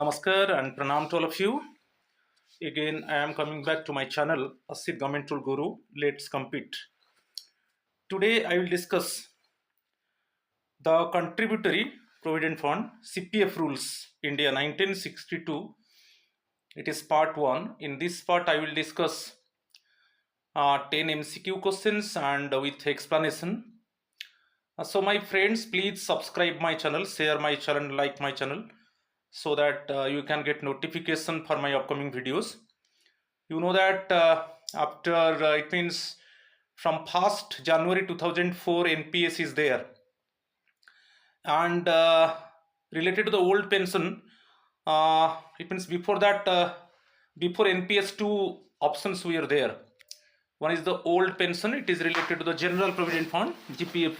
Namaskar and pranam to all of you. Again, I am coming back to my channel, Asit Government Tool Guru. Let's compete. Today, I will discuss the Contributory Provident Fund (CPF) rules, India 1962. It is part 1. In this part, I will discuss 10 MCQ questions and with explanation. So, my friends, please subscribe my channel, share my channel, like my channel, so that you can get notification for my upcoming videos. You know that after it means from 1st January 2004 NPS is there, and related to the old pension, it means before that, before NPS, two options were there. One is the old pension, it is related to the General Provident Fund GPF,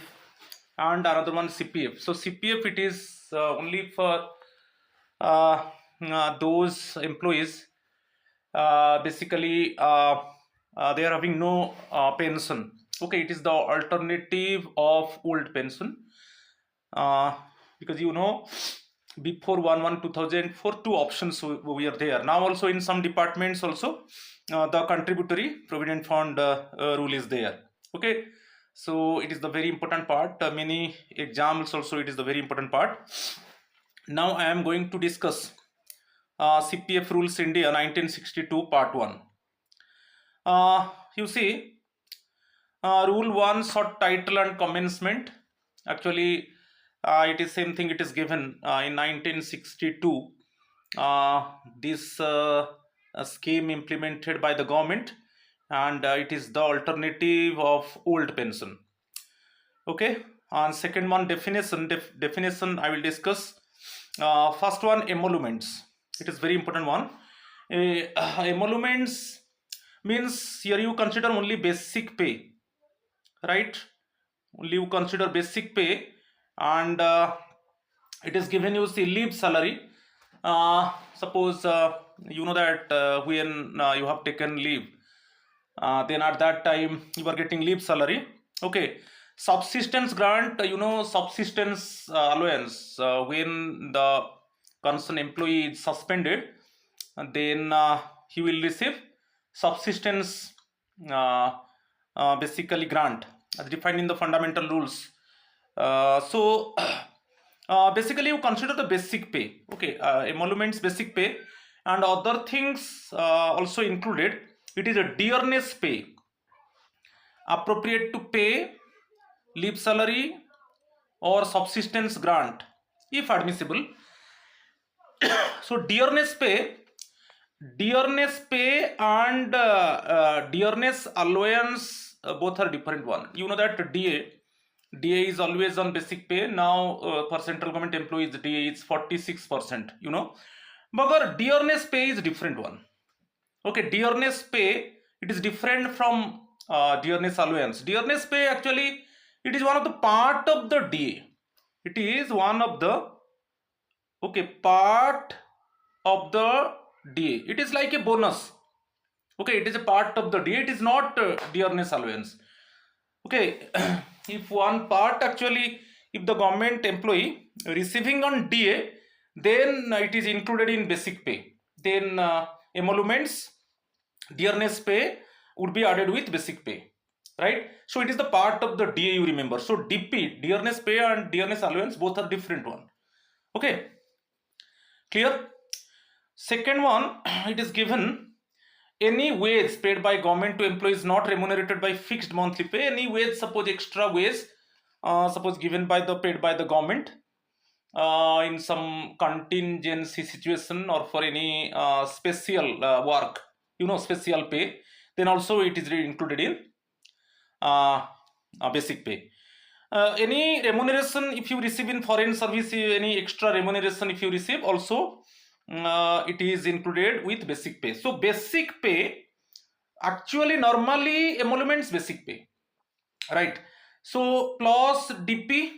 and another one CPF. So CPF, it is only for those employees basically they are having no pension. Okay, it is the alternative of old pension, because you know, before 1/1/2004 two options were there. Now also in some departments also the contributory provident fund rule is there. Okay, so it is the very important part. Many exams also, it is the very important part. Now I am going to discuss CPF rules India 1962 part 1. You see, rule 1, short title and commencement. Actually, it is same thing, it is given in 1962. This scheme implemented by the government, and it is the alternative of old pension. Okay, and second one, definition. Definition I will discuss. First one, emoluments. It is very important one. Emoluments means here you consider only basic pay, right? Only you consider basic pay, and it is given you, see, leave salary. Suppose you know that when you have taken leave, then at that time you are getting leave salary. Okay, subsistence grant, you know, subsistence allowance, when the concerned employee is suspended, and then he will receive subsistence basically grant as defined in the fundamental rules. So basically you consider the basic pay. Okay, emoluments, basic pay, and other things also included. It is a dearness pay appropriate to pay leave salary or subsistence grant if admissible. So dearness pay and dearness allowance, both are different one. You know that DA is always on basic pay. Now for central government employees, DA is 46%, you know, but dearness pay is different one. Okay, dearness pay, it is different from dearness allowance. Dearness pay, actually it is one of the part of the DA. It is one of the, okay, part of the DA. It is like a bonus. Okay, it is a part of the DA. It is not dearness allowance. Okay, if one part, actually, if the government employee receiving on DA, then it is included in basic pay. Then emoluments, dearness pay would be added with basic pay, right? So it is the part of the DA, you remember. So DP, dearness pay, and dearness allowance, both are different one. Okay, clear? Second one, it is given, any wage paid by government to employees not remunerated by fixed monthly pay. Any wage, suppose extra wage, suppose given by the, paid by the government in some contingency situation or for any special work, you know, special pay, then also it is included in basic pay. Any remuneration if you receive in foreign service, any extra remuneration if you receive, also it is included with basic pay. So basic pay, actually normally emoluments basic pay, right? So plus DP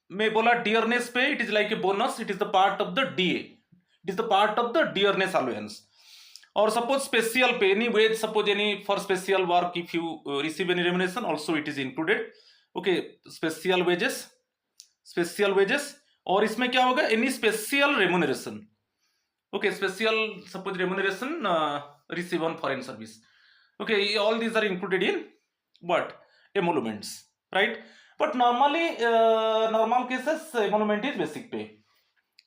may bola dearness pay, it is like a bonus, it is the part of the DA, it is the part of the dearness allowance. Or suppose special pay, any wage, suppose any for special work if you receive any remuneration, also it is included. Okay, special wages, और इसमें क्या होगा, any special remuneration. Okay, special suppose remuneration receive on foreign service. Okay, all these are included in what? Emoluments, right? But normally, normal cases, emolument is basic pay,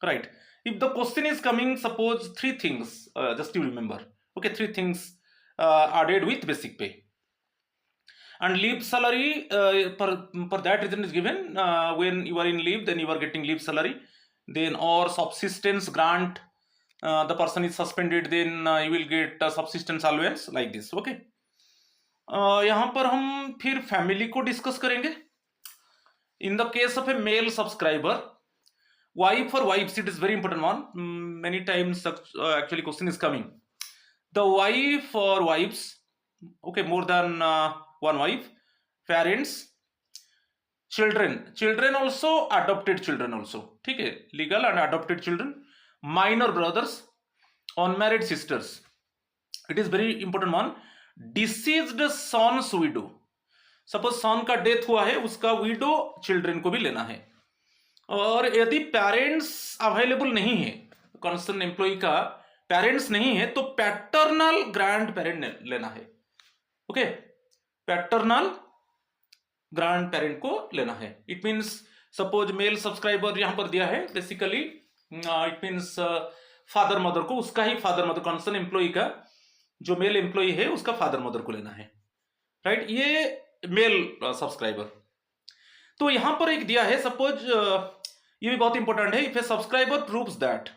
right? If the question is coming, suppose three things, just you remember. Okay, three things added with basic pay. And leave salary for that reason is given when you are in leave, then you are getting leave salary, then or subsistence grant, the person is suspended, then you will get subsistence allowance like this. Okay, यहाँ पर हम फिर family को discuss करेंगे. In the case of a male subscriber, wife or wives, it is very important one. Many times actually question is coming. The wife or wives, okay, more than one wife, parents, children also, adopted children also, ठीक है, legal and adopted children, minor brothers, unmarried sisters. It is very important one. Deceased son's widow, suppose son का death हुआ है, उसका window children को भी लेना है. और यदि पेरेंट्स अवेलेबल नहीं है, कंसर्न एम्प्लॉय का पेरेंट्स नहीं है, तो पैटर्नल ग्रैंड पेरेंट लेना है. ओके, पैटर्नल ग्रैंड पेरेंट को लेना है. It means suppose male subscriber यहां पर दिया है, basically it means father mother को, उसका ही फादर मदर, कंसर्न एम्प्लॉय का जो मेल एम्प्लॉय है उसका फादर मदर को लेना है, राइट? ये मेल सब्सक्राइबर. तो यहां पर एक दिया है, सपोज ये भी बहुत इंपॉर्टेंट है. If a subscriber proves that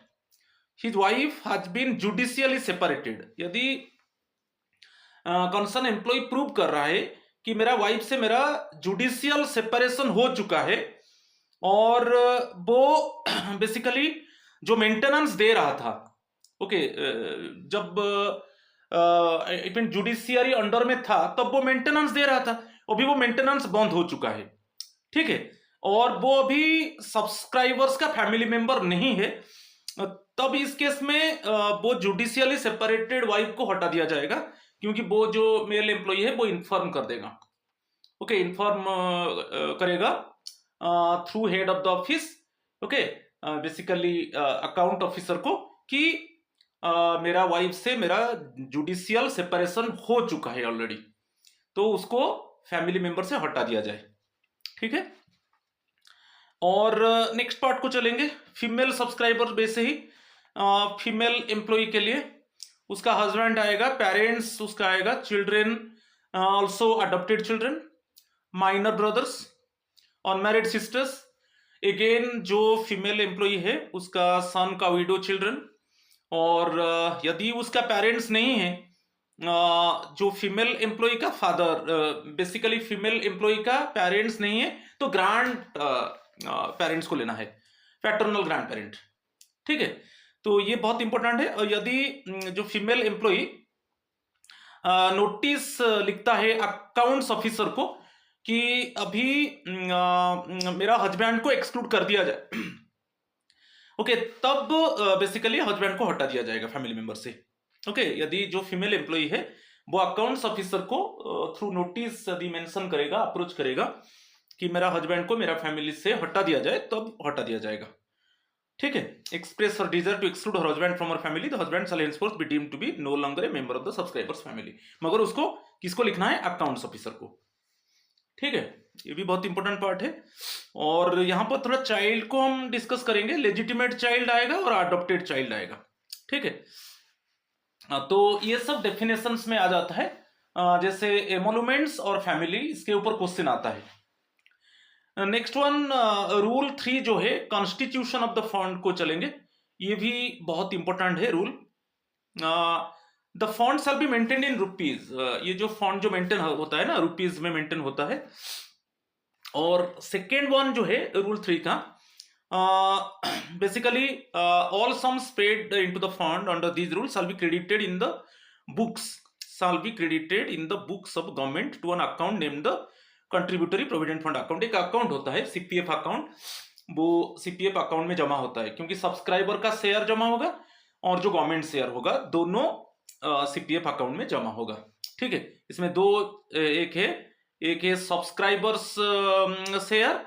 his wife has been judicially separated, यदि कंसर्न एम्प्लॉय प्रूव कर रहा है कि मेरा वाइफ से मेरा जुडिशियल सेपरेशन हो चुका है, और वो बेसिकली जो मेंटेनेंस दे रहा था, ओके, जब इट मीन जुडिशियरी अंडर में था तब वो मेंटेनेंस दे रहा था, अभी वो मेंटेनेंस बंद हो चुका है, ठीक है, और वो अभी सब्सक्राइबर्स का फैमिली मेंबर नहीं है, तब इस केस में वो जुडिशियली सेपरेटेड वाइफ को हटा दिया जाएगा, क्योंकि वो जो मेल एम्प्लॉय है वो इन्फॉर्म कर देगा. ओके, इन्फॉर्म करेगा through head of the office, okay, basically account officer को, कि मेरा वाइफ से मेरा जुडिशियल सेपरेशन हो चुका है ऑलरेडी, तो उसको फैमिली मेंबर से हटा दिया जाए, ठीक है. और नेक्स्ट पार्ट को चलेंगे. फीमेल सब्सक्राइबर वैसे ही फीमेल एम्प्लॉय के लिए उसका हस्बैंड आएगा, पेरेंट्स उसका आएगा, children also adopted children, minor brothers, unmarried sisters. Again जो फीमेल एम्प्लॉय है उसका सन का विडो चिल्ड्रन, और यदि उसका पेरेंट्स नहीं है, जो फीमेल एम्प्लॉय का फादर, बेसिकली फीमेल एम्प्लॉय का पेरेंट्स नहीं है, तो ग्रैंड पेरेंट्स को लेना है, पैटर्नल ग्रैंड पेरेंट, ठीक है. तो ये बहुत इंपॉर्टेंट है. और यदि जो फीमेल एम्प्लॉय नोटिस लिखता है अकाउंट्स ऑफिसर को कि अभी मेरा हस्बैंड को एक्सक्लूड कर दिया जाए, ओके, तब बेसिकली हस्बैंड को हटा दिया जाएगा फैमिली मेंबर से. ओके, यदि जो फीमेल एम्प्लॉय है वो अकाउंट्स ऑफिसर को थ्रू नोटिस यदि मेंशन करेगा, अप्रोच करेगा कि मेरा हस्बैंड को मेरा फैमिली से हटा दिया जाए, तब हटा दिया जाएगा, ठीक है. एक्सप्रेस और desire to exclude her husband from her family, the husband shall henceforth be deemed to be no longer a member of the subscriber's family. मगर उसको किसको लिखना है? अकाउंट्स ऑफिसर को, ठीक है. ये भी बहुत इंपॉर्टेंट पार्ट है. और यहां पर थोड़ा चाइल्ड को हम डिस्कस करेंगे. लेजिटिमेट चाइल्ड आएगा और अडॉप्टेड चाइल्ड आएगा, ठीक है. तो ये सब डेफिनेशंस में आ जाता है, जैसे एमोलुमेंट्स और फैमिली, इसके ऊपर क्वेश्चन आता है. नेक्स्ट वन, रूल 3 जो है कॉन्स्टिट्यूशन ऑफ द फंड को चलेंगे. ये भी बहुत इंपॉर्टेंट है rule. The fund shall be maintain in rupees. ये जो फंड जो मेंटेन होता है ना, रुपीज में मेंटेन होता है. और सेकेंड वन जो है रूल 3 का, basically all sums paid into the fund under these rules shall be credited in the books, shall be credited in the books of government to an account named the contributory provident fund account. एक account होता है CPF account, वो CPF account में जमा होता है, क्योंकि subscriber का शेयर जमा होगा और जो गवर्नमेंट शेयर होगा, दोनों सीपीएफ अकाउंट में जमा होगा, ठीक है. इसमें दो, एक है सब्सक्राइबर्स शेयर,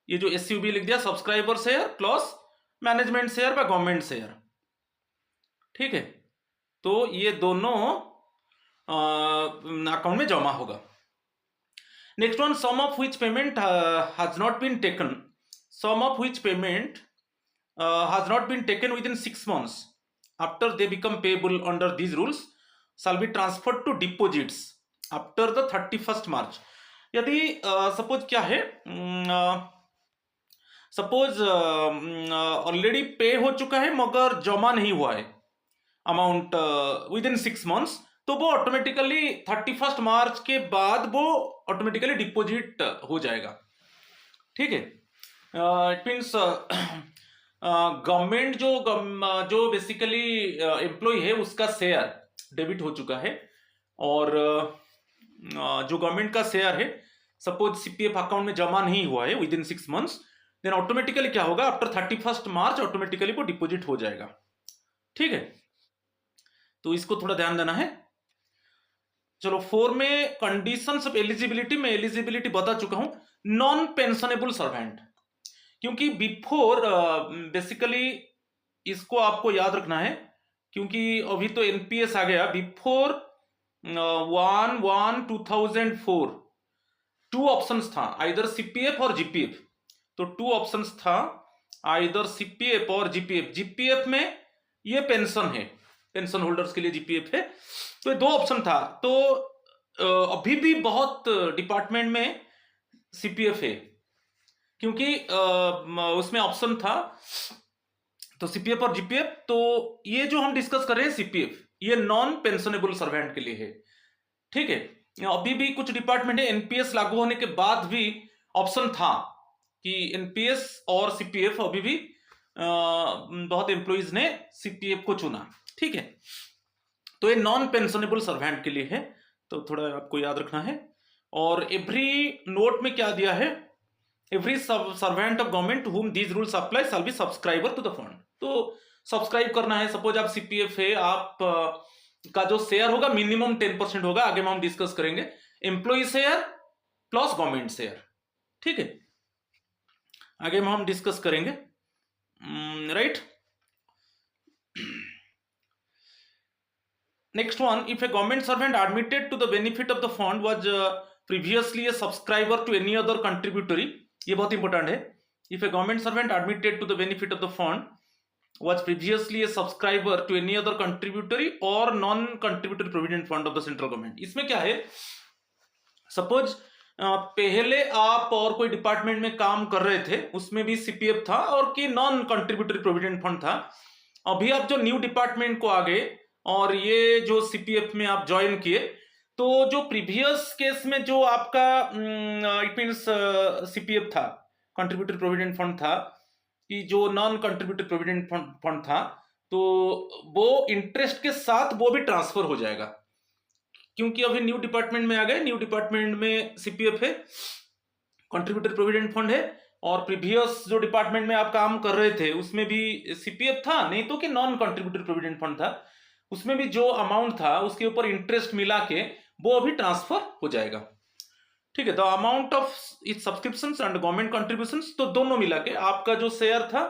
ये जो एसयूबी लिख दिया, subscriber share plus management share व गवर्नमेंट शेयर, ठीक है, तो ये दोनों अकाउंट में जमा होगा। Next one, some of which payment has not been taken, some of which payment has not been taken within 6 months after they become payable under these rules shall be transferred to deposits after the 31st March। यदि suppose क्या है, suppose already पे हो चुका है मगर जमा नहीं हुआ है अमाउंट विद इन 6 मंथ्स, तो वो ऑटोमेटिकली 31 मार्च के बाद वो ऑटोमेटिकली डिपोजिट हो जाएगा। ठीक है, इट मीन्स गवर्नमेंट जो बेसिकली एम्प्लॉय है उसका शेयर डेबिट हो चुका है, और जो गवर्नमेंट का शेयर है सपोज सीपीएफ अकाउंट में जमा नहीं हुआ है within 6 months, then automatically क्या होगा, आफ्टर 31 मार्च ऑटोमेटिकली वो डिपॉजिट हो जाएगा। ठीक है, तो इसको थोड़ा ध्यान देना है। चलो 4 में कंडीशंस ऑफ एलिजिबिलिटी, में एलिजिबिलिटी बता चुका हूं। नॉन पेंशनेबल सर्वेंट, क्योंकि बिफोर बेसिकली इसको आपको याद रखना है, क्योंकि अभी तो एनपीएस आ गया, बिफोर 1/1/2004 2 ऑप्शंस था, आइदर सीपीएफ और जीपीएफ। तो 2 ऑप्शंस था, आइदर सीपीएफ और जीपीएफ। जीपीएफ में ये पेंशन है, पेंशन होल्डर्स के लिए जीपीएफ है, तो ये 2 ऑप्शन था। तो अभी भी बहुत डिपार्टमेंट में सीपीएफ है, क्योंकि उसमें ऑप्शन था, तो सीपीएफ और जीपीएफ। तो ये जो हम डिस्कस कर रहे हैं सीपीएफ, ये नॉन पेंशनेबल सर्वेंट के लिए है। ठीक है, अभी भी कुछ डिपार्टमेंट है एनपीएस लागू होने के बाद भी ऑप्शन था कि एनपीएस और सीपीएफ, अभी भी बहुत एम्प्लॉइज ने सीपीएफ को चुना। ठीक है, तो ये नॉन पेंशनेबल सर्वेंट के लिए है, तो थोड़ा आपको याद रखना है। और एवरी नोट में क्या दिया है, every servant of government whom these rules apply shall be subscriber to the fund। तो सब्सक्राइब करना है, सपोज आप सीपीएफ है, आप का जो शेयर होगा मिनिमम 10% होगा, आगे में हम डिस्कस करेंगे, employ share plus government share. ठीक है, आगे में हम डिस्कस करेंगे, right. Next one, if a government servant admitted to the benefit of the fund was previously a subscriber to any other contributory, ये बहुत इंपॉर्टेंट है। If a government servant admitted to the benefit of the fund was previously a subscriber to any other contributory or non-contributory provident fund of the central government। इसमें क्या है, suppose पहले आप और कोई डिपार्टमेंट में काम कर रहे थे, उसमें भी सीपीएफ था और कि नॉन कंट्रीब्यूटरी प्रोविडेंट फंड था। अभी आप जो न्यू डिपार्टमेंट को आ गए और ये जो सीपीएफ में आप ज्वाइन किए, तो जो प्रीवियस केस में जो आपका इट मीन्स सीपीएफ था, कंट्रीब्यूटरी प्रोविडेंट फंड था, कि जो नॉन कंट्रीब्यूटरी प्रोविडेंट फंड था, तो वो इंटरेस्ट के साथ वो भी ट्रांसफर हो जाएगा, क्योंकि अभी न्यू डिपार्टमेंट में आ गए। न्यू डिपार्टमेंट में सीपीएफ है, कंट्रीब्यूटरी प्रोविडेंट फंड है, और प्रीवियस जो डिपार्टमेंट में आप काम कर रहे थे उसमें भी सीपीएफ था, नहीं तो कि नॉन कंट्रीब्यूटरी प्रोविडेंट फंड था, उसमें भी जो अमाउंट था उसके ऊपर इंटरेस्ट मिला के वो अभी ट्रांसफर हो जाएगा। ठीक है, the amount of its subscriptions and government contributions, तो दोनों मिला के आपका जो शेयर था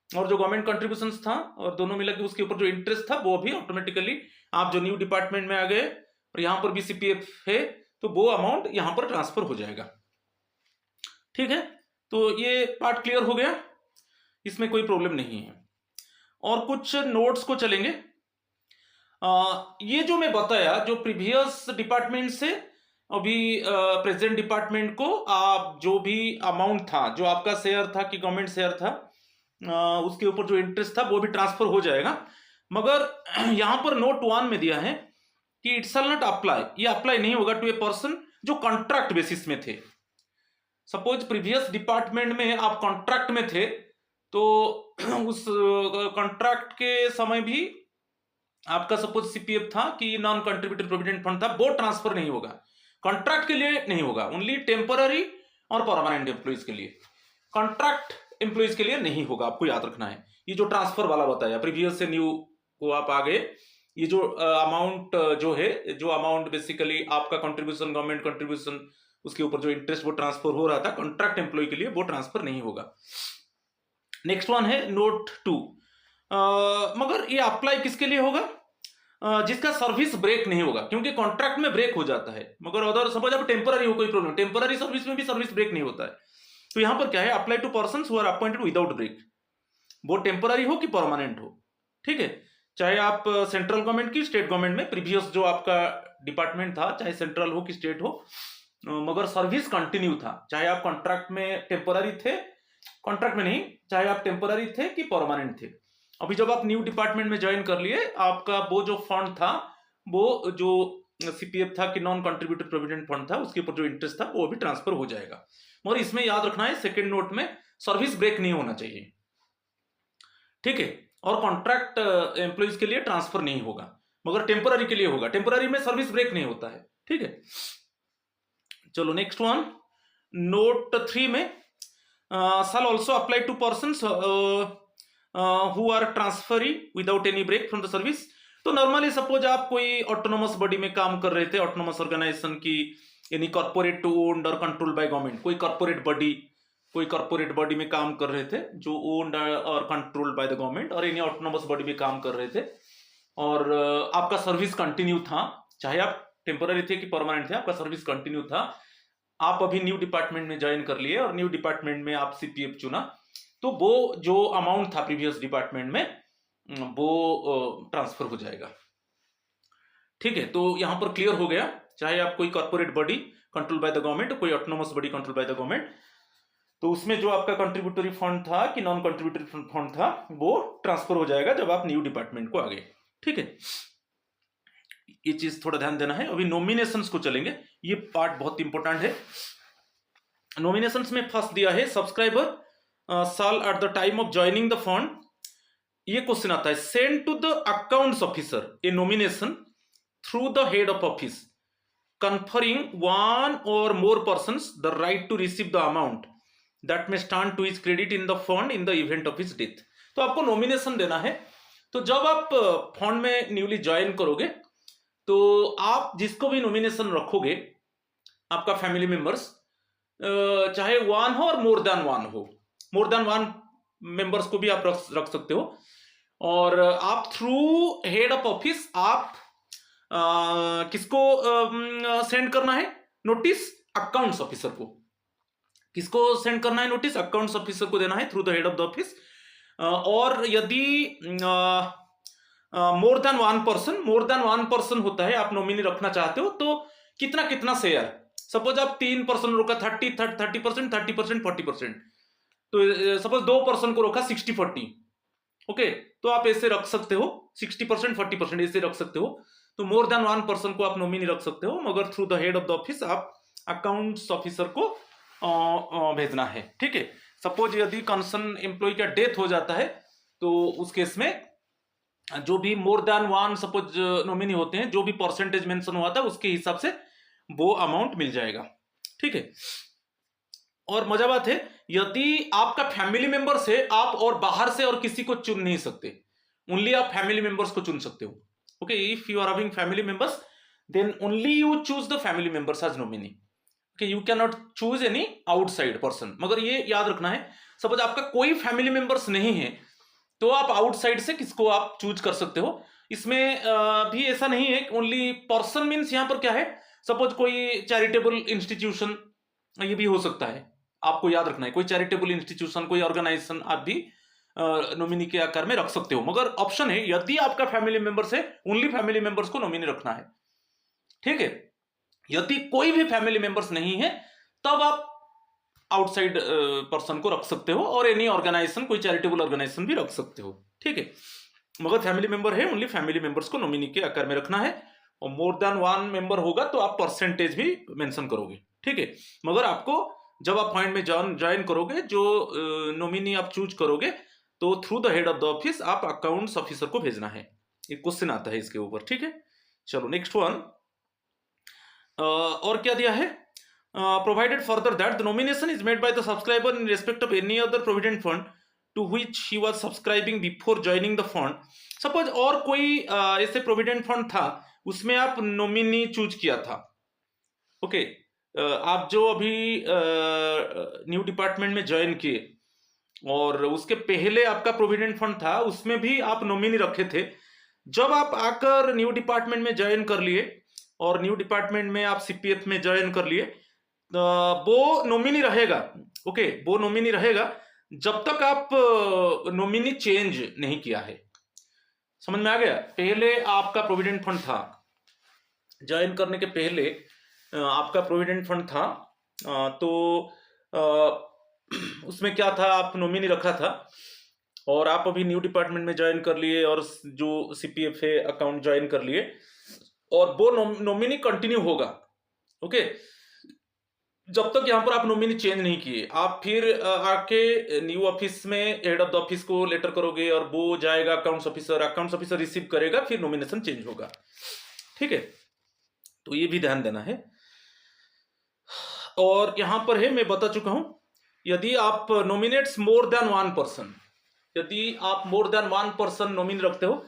और जो गवर्नमेंट कंट्रीब्यूशंस था, और दोनों मिला के उसके ऊपर जो इंटरेस्ट था वो भी ऑटोमेटिकली, आप जो न्यू डिपार्टमेंट में आ गए और यहां पर भी सीपीएफ है, तो वो अमाउंट यहां पर ट्रांसफर हो जाएगा। ठीक है, तो ये पार्ट क्लियर हो गया, इसमें कोई प्रॉब्लम नहीं है। और कुछ नोट्स को चलेंगे। ये जो मैं बताया, जो प्रीवियस डिपार्टमेंट से अभी प्रेजेंट डिपार्टमेंट को आप जो भी अमाउंट था, जो आपका शेयर था कि गवर्नमेंट शेयर था, उसके ऊपर जो इंटरेस्ट था वो भी ट्रांसफर हो जाएगा। मगर यहां पर नोट 1 में दिया है कि इट शैल नॉट अप्लाई, ये अप्लाई नहीं होगा टू ए पर्सन जो कॉन्ट्रैक्ट बेसिस में थे। सपोज प्रीवियस डिपार्टमेंट में आप कॉन्ट्रैक्ट में थे, तो उस कॉन्ट्रैक्ट के समय भी आपका सपोज सीपीएफ था कि नॉन कंट्रीब्यूटरी प्रोविडेंट फंड था, वो ट्रांसफर नहीं होगा, कॉन्ट्रैक्ट के लिए नहीं होगा, ओनली टेम्पररी और परमानेंट एम्प्लॉइज के लिए, कॉन्ट्रैक्ट एम्प्लॉइज के लिए नहीं होगा, आपको याद रखना है। ये जो ट्रांसफर वाला बताया, प्रीवियस से न्यू को आप आ गए, ये जो अमाउंट जो है, जो अमाउंट बेसिकली आपका कंट्रीब्यूशन, गवर्नमेंट कंट्रीब्यूशन, उसके ऊपर जो इंटरेस्ट वो ट्रांसफर हो रहा था कॉन्ट्रैक्ट एम्प्लॉय के लिए, वो ट्रांसफर नहीं होगा। नेक्स्ट वन है नोट 2, मगर ये अप्लाई किसके लिए होगा? जिसका सर्विस ब्रेक नहीं होगा, क्योंकि कॉन्ट्रैक्ट में ब्रेक हो जाता है, मगर अदर सपोज अब टेम्पररी हो कोई प्रॉब्लम, टेम्पररी सर्विस में भी सर्विस ब्रेक नहीं होता है। तो यहां पर क्या है, apply to persons who are appointed without break, वो टेम्पररी हो कि परमानेंट हो, ठीक है। चाहे आप सेंट्रल गवर्नमेंट की, स्टेट गवर्नमेंट में प्रीवियस जो आपका डिपार्टमेंट था, चाहे सेंट्रल हो कि स्टेट हो, मगर सर्विस कंटिन्यू था, चाहे आप कॉन्ट्रैक्ट में टेम्पररी थे, कॉन्ट्रैक्ट में नहीं, चाहे आप टेम्पररी थे कि परमानेंट थे। अभी जब आप न्यू डिपार्टमेंट में ज्वाइन कर लिए, आपका वो जो फंड था, वो जो सीपीएफ था कि नॉन कंट्रीब्यूटेड प्रोविडेंट फंड था, उसके ऊपर जो इंटरेस्ट था वो भी ट्रांसफर हो जाएगा। मगर इसमें याद रखना है, सेकेंड नोट में सर्विस ब्रेक नहीं होना चाहिए, ठीक है। और कॉन्ट्रैक्ट एम्प्लॉइज के लिए ट्रांसफर नहीं होगा, मगर टेम्पररी के लिए होगा, टेम्पररी में सर्विस ब्रेक नहीं होता है, ठीक है। चलो नेक्स्ट वन, नोट 3 में shall also apply to persons who are transferee without any break from the service। तो नॉर्मली सपोज आप कोई ऑटोनोमस बॉडी में काम कर रहे थे, ऑटोनोमस ऑर्गेनाइजेशन की, यानी कॉर्पोरेट ओन्ड और कंट्रोल बाय गवर्नमेंट, कोई कॉर्पोरेट बॉडी में काम कर रहे थे जो ओन्ड और कंट्रोल्ड बाय द गवर्नमेंट, और यानी ऑटोनोमस बॉडी में काम कर रहे थे, और आपका सर्विस कंटिन्यू था, चाहे आप टेम्पररी थे कि परमानेंट थे, आपका सर्विस कंटिन्यू था। आप अभी न्यू डिपार्टमेंट में ज्वाइन कर लिए और न्यू डिपार्टमेंट में आप सीपीएफ चुना, तो वो जो अमाउंट था प्रीवियस डिपार्टमेंट में वो ट्रांसफर हो जाएगा, ठीक है। तो यहां पर क्लियर हो गया, चाहे आप कोई corporate body control by the government, कोई autonomous body control by the government, तो उसमें जो आपका कंट्रीब्यूटरी फंड था कि नॉन कंट्रीब्यूटरी फंड था, वो ट्रांसफर हो जाएगा जब आप न्यू डिपार्टमेंट को आ गए, ठीक है। ये चीज थोड़ा ध्यान देना है। अभी नॉमिनेशंस को चलेंगे, ये पार्ट बहुत इंपॉर्टेंट है। नॉमिनेशंस में फर्स्ट दिया है, subscriber shall at the time of joining the fund, ये क्वेश्चन आता है, send to the accounts officer a nomination through the head of office conferring one or more persons the right to receive the amount that may stand to his credit in the fund in the event of his death। तो आपको nomination देना है। तो जब आप fund में newly join करोगे, तो आप जिसको भी नॉमिनेशन रखोगे, आपका फैमिली मेंबर्स, चाहे वन हो और मोर देन वन हो, मोर देन वन मेंबर्स को भी आप रख सकते हो, और आप थ्रू हेड ऑफ ऑफिस आप किसको सेंड करना है नोटिस? अकाउंट्स ऑफिसर को। किसको सेंड करना है नोटिस? अकाउंट्स ऑफिसर को देना है through the head of the office. और यदि मोर देन वन पर्सन होता है, आप नॉमिनी रखना चाहते हो, तो कितना कितना शेयर, सपोज आप 3 पर्सन रोका 30%, 40%, तो सपोज 2 पर्सन को रोका 60-40, ओके, तो आप ऐसे रख सकते हो, 60% 40% ऐसे रख सकते हो। तो मोर देन वन पर्सन को आप नॉमिनी रख सकते हो, मगर through the head of the office आप अकाउंट्स ऑफिसर को भेजना है, ठीक है। सपोज यदि कंसर्न एम्प्लॉय का डेथ हो जाता है, तो उस केस में जो भी मोर देन वन सपोज नॉमिनी होते हैं, जो भी परसेंटेज मेंशन हुआ था उसके हिसाब से वो अमाउंट मिल जाएगा, ठीक है। और मजा बात है, यदि आपका फैमिली मेंबर्स है, आप और बाहर से और किसी को चुन नहीं सकते, ओनली आप फैमिली मेंबर्स को चुन सकते हो। Okay, if you are having family members, then only you choose the family members as nominee. Okay, you cannot choose any outside person। मगर ये याद रखना है, सपोज आपका कोई फैमिली मेंबर्स नहीं है, तो आप आउटसाइड से किसको आप चूज कर सकते हो। इसमें भी ऐसा नहीं है, ओनली पर्सन मीन्स यहाँ पर क्या है, सपोज कोई चैरिटेबल इंस्टीट्यूशन, ये भी हो सकता है, आपको याद रखना है, कोई चैरिटेबल इंस्टीट्यूशन, कोई ऑर्गेनाइजेशन आप भी नॉमिनी के आकार में रख सकते हो। मगर ऑप्शन है, यदि आपका फैमिली मेंबर्स है, ओनली फैमिली मेंबर्स को नॉमिनी रखना है, ठीक है। यदि कोई भी फैमिली मेंबर्स नहीं है, तब आप आउटसाइड पर्सन को रख सकते हो, और एनी ऑर्गेनाइजेशन, कोई चैरिटेबल ऑर्गेनाइजेशन भी रख सकते हो, ठीक है। मगर फैमिली मेंबर है, ओनली फैमिली मेंबर्स को नॉमिनी के आकार में रखना है, और मोर देन वन मेंबर होगा तो आप परसेंटेज भी मेंशन करोगे, ठीक है। मगर आपको जब आप पॉइंट में ज्वाइन करोगे, जो नॉमिनी आप चूज करोगे, तो through the head of the office आप अकाउंट्स ऑफिसर को भेजना है। एक क्वेश्चन आता है इसके ऊपर, ठीक है। चलो नेक्स्ट वन, और क्या दिया है, provided further that the nomination is made by the subscriber in respect of any other provident fund to which he was subscribing before joining the fund. Suppose और कोई ऐसे प्रोविडेंट फंड था, उसमें आप नॉमिनी चूज किया था, okay, आप जो अभी न्यू डिपार्टमेंट में ज्वाइन किए, और उसके पहले आपका प्रोविडेंट फंड था, उसमें भी आप नॉमिनी रखे थे। जब आप आकर न्यू डिपार्टमेंट में ज्वाइन कर लिए और न्यू डिपार्टमेंट में आप सीपीएफ में ज्वाइन कर लिए, वो नॉमिनी रहेगा। ओके, वो नॉमिनी रहेगा जब तक आप नॉमिनी चेंज नहीं किया है। समझ में आ गया? पहले आपका प्रोविडेंट फंड था, ज्वाइन करने के पहले आपका प्रोविडेंट फंड था, तो उसमें क्या था, आप नॉमिनी रखा था और आप अभी न्यू डिपार्टमेंट में ज्वाइन कर लिए और जो सीपीएफ है अकाउंट ज्वाइन कर लिए और वो नॉमिनी कंटिन्यू होगा। ओके, जब तक यहां पर आप नॉमिनी चेंज नहीं किए। आप फिर आके न्यू ऑफिस में हेड ऑफ द ऑफिस को लेटर करोगे और वो जाएगा अकाउंट्स ऑफिसर रिसीव करेगा, फिर नॉमिनेशन चेंज होगा। ठीक है, तो ये भी ध्यान देना है। और यहां पर है, मैं बता चुका हूं, यदि आप नॉमिनेट्स मोर देन वन पर्सन, यदि आप मोर देन वन पर्सन नॉमिनी रखते हो,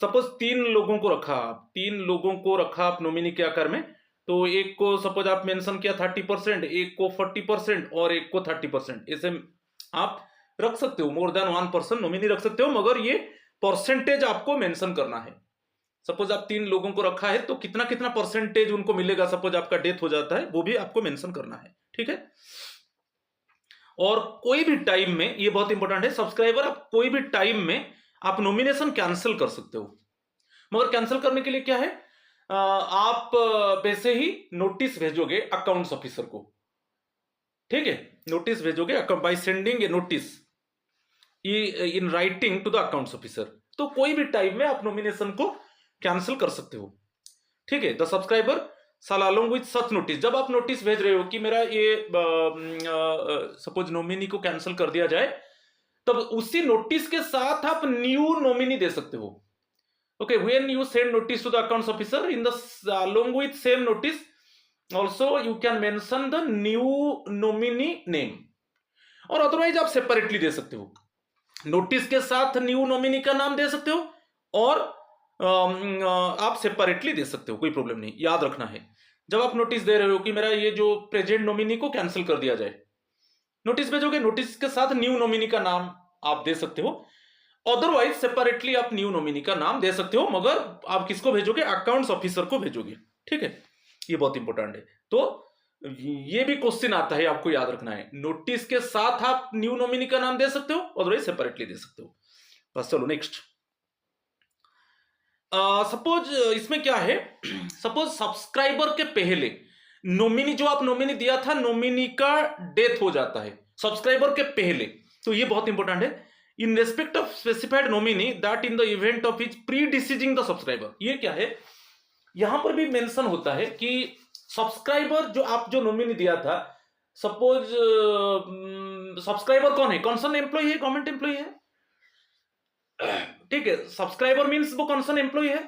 सपोज 3 लोगों को रखा, आप 3 लोगों को रखा आप नॉमिनी के आकार में, तो एक को सपोज आप मेंशन किया 30%, एक को 40% और एक को 30%, ऐसे आप रख सकते हो। मोर देन वन पर्सन नॉमिनी रख सकते हो, मगर ये परसेंटेज आपको मेंशन करना है। सपोज आप 3 लोगों को रखा है तो कितना कितना परसेंटेज उनको मिलेगा, सपोज आपका डेथ हो जाता है, वो भी आपको मेंशन करना है। ठीक है, और कोई भी टाइम में, ये बहुत इंपॉर्टेंट है सब्सक्राइबर, आप कोई भी टाइम में आप नॉमिनेशन कैंसिल कर सकते हो। मगर कैंसिल करने के लिए क्या है, आप वैसे ही नोटिस भेजोगे अकाउंट्स ऑफिसर को। ठीक है, नोटिस भेजोगे by sending a notice in writing to the accounts officer. तो कोई भी टाइम में आप नॉमिनेशन को कैंसिल कर सकते हो। ठीक है, द सब्सक्राइबर साल अलोंग विथ सच नोटिस, जब आप नोटिस भेज रहे हो कि मेरा ये सपोज नॉमिनी को कैंसिल कर दिया जाए, तब उसी नोटिस के साथ आप न्यू नॉमिनी दे सकते हो। Okay, when you send notice to the accounts officer, in the along with same notice, also you can mention the new nominee name, और अदरवाइज आप सेपरेटली दे सकते हो। नोटिस के साथ न्यू नॉमिनी का नाम दे सकते हो और आप सेपरेटली दे सकते हो, कोई प्रॉब्लम नहीं। याद रखना है, जब आप नोटिस दे रहे हो कि मेरा ये जो प्रेजेंट नॉमिनी को कैंसिल कर दिया जाए, नोटिस भेजोगे, नोटिस के साथ न्यू नॉमिनी का नाम आप दे सकते हो, अदरवाइज सेपरेटली आप न्यू नॉमिनी का नाम दे सकते हो, मगर आप किसको भेजोगे, अकाउंट्स ऑफिसर को भेजोगे। ठीक है, ये बहुत इंपॉर्टेंट है। तो ये भी क्वेश्चन आता है, आपको याद रखना है, नोटिस के साथ आप न्यू नॉमिनी का नाम दे सकते हो, अदरवाइज सेपरेटली दे सकते हो। बस चलो नेक्स्ट। सपोज इसमें क्या है, सपोज सब्सक्राइबर के पहले नॉमिनी, जो आप नॉमिनी दिया था, नॉमिनी का डेथ हो जाता है सब्सक्राइबर के पहले, तो ये बहुत इंपॉर्टेंट है। In respect of specified nominee that in the event of his predeceasing the subscriber, ये क्या है, यहां पर भी मेंशन होता है कि सब्सक्राइबर जो आप जो नॉमिनी दिया था, सपोज सब्सक्राइबर कौन है, कंसर्न एम्प्लॉय है, गवर्नमेंट एम्प्लॉय है। ठीक है, सब्सक्राइबर मींस वो कंसर्न एम्प्लॉय है,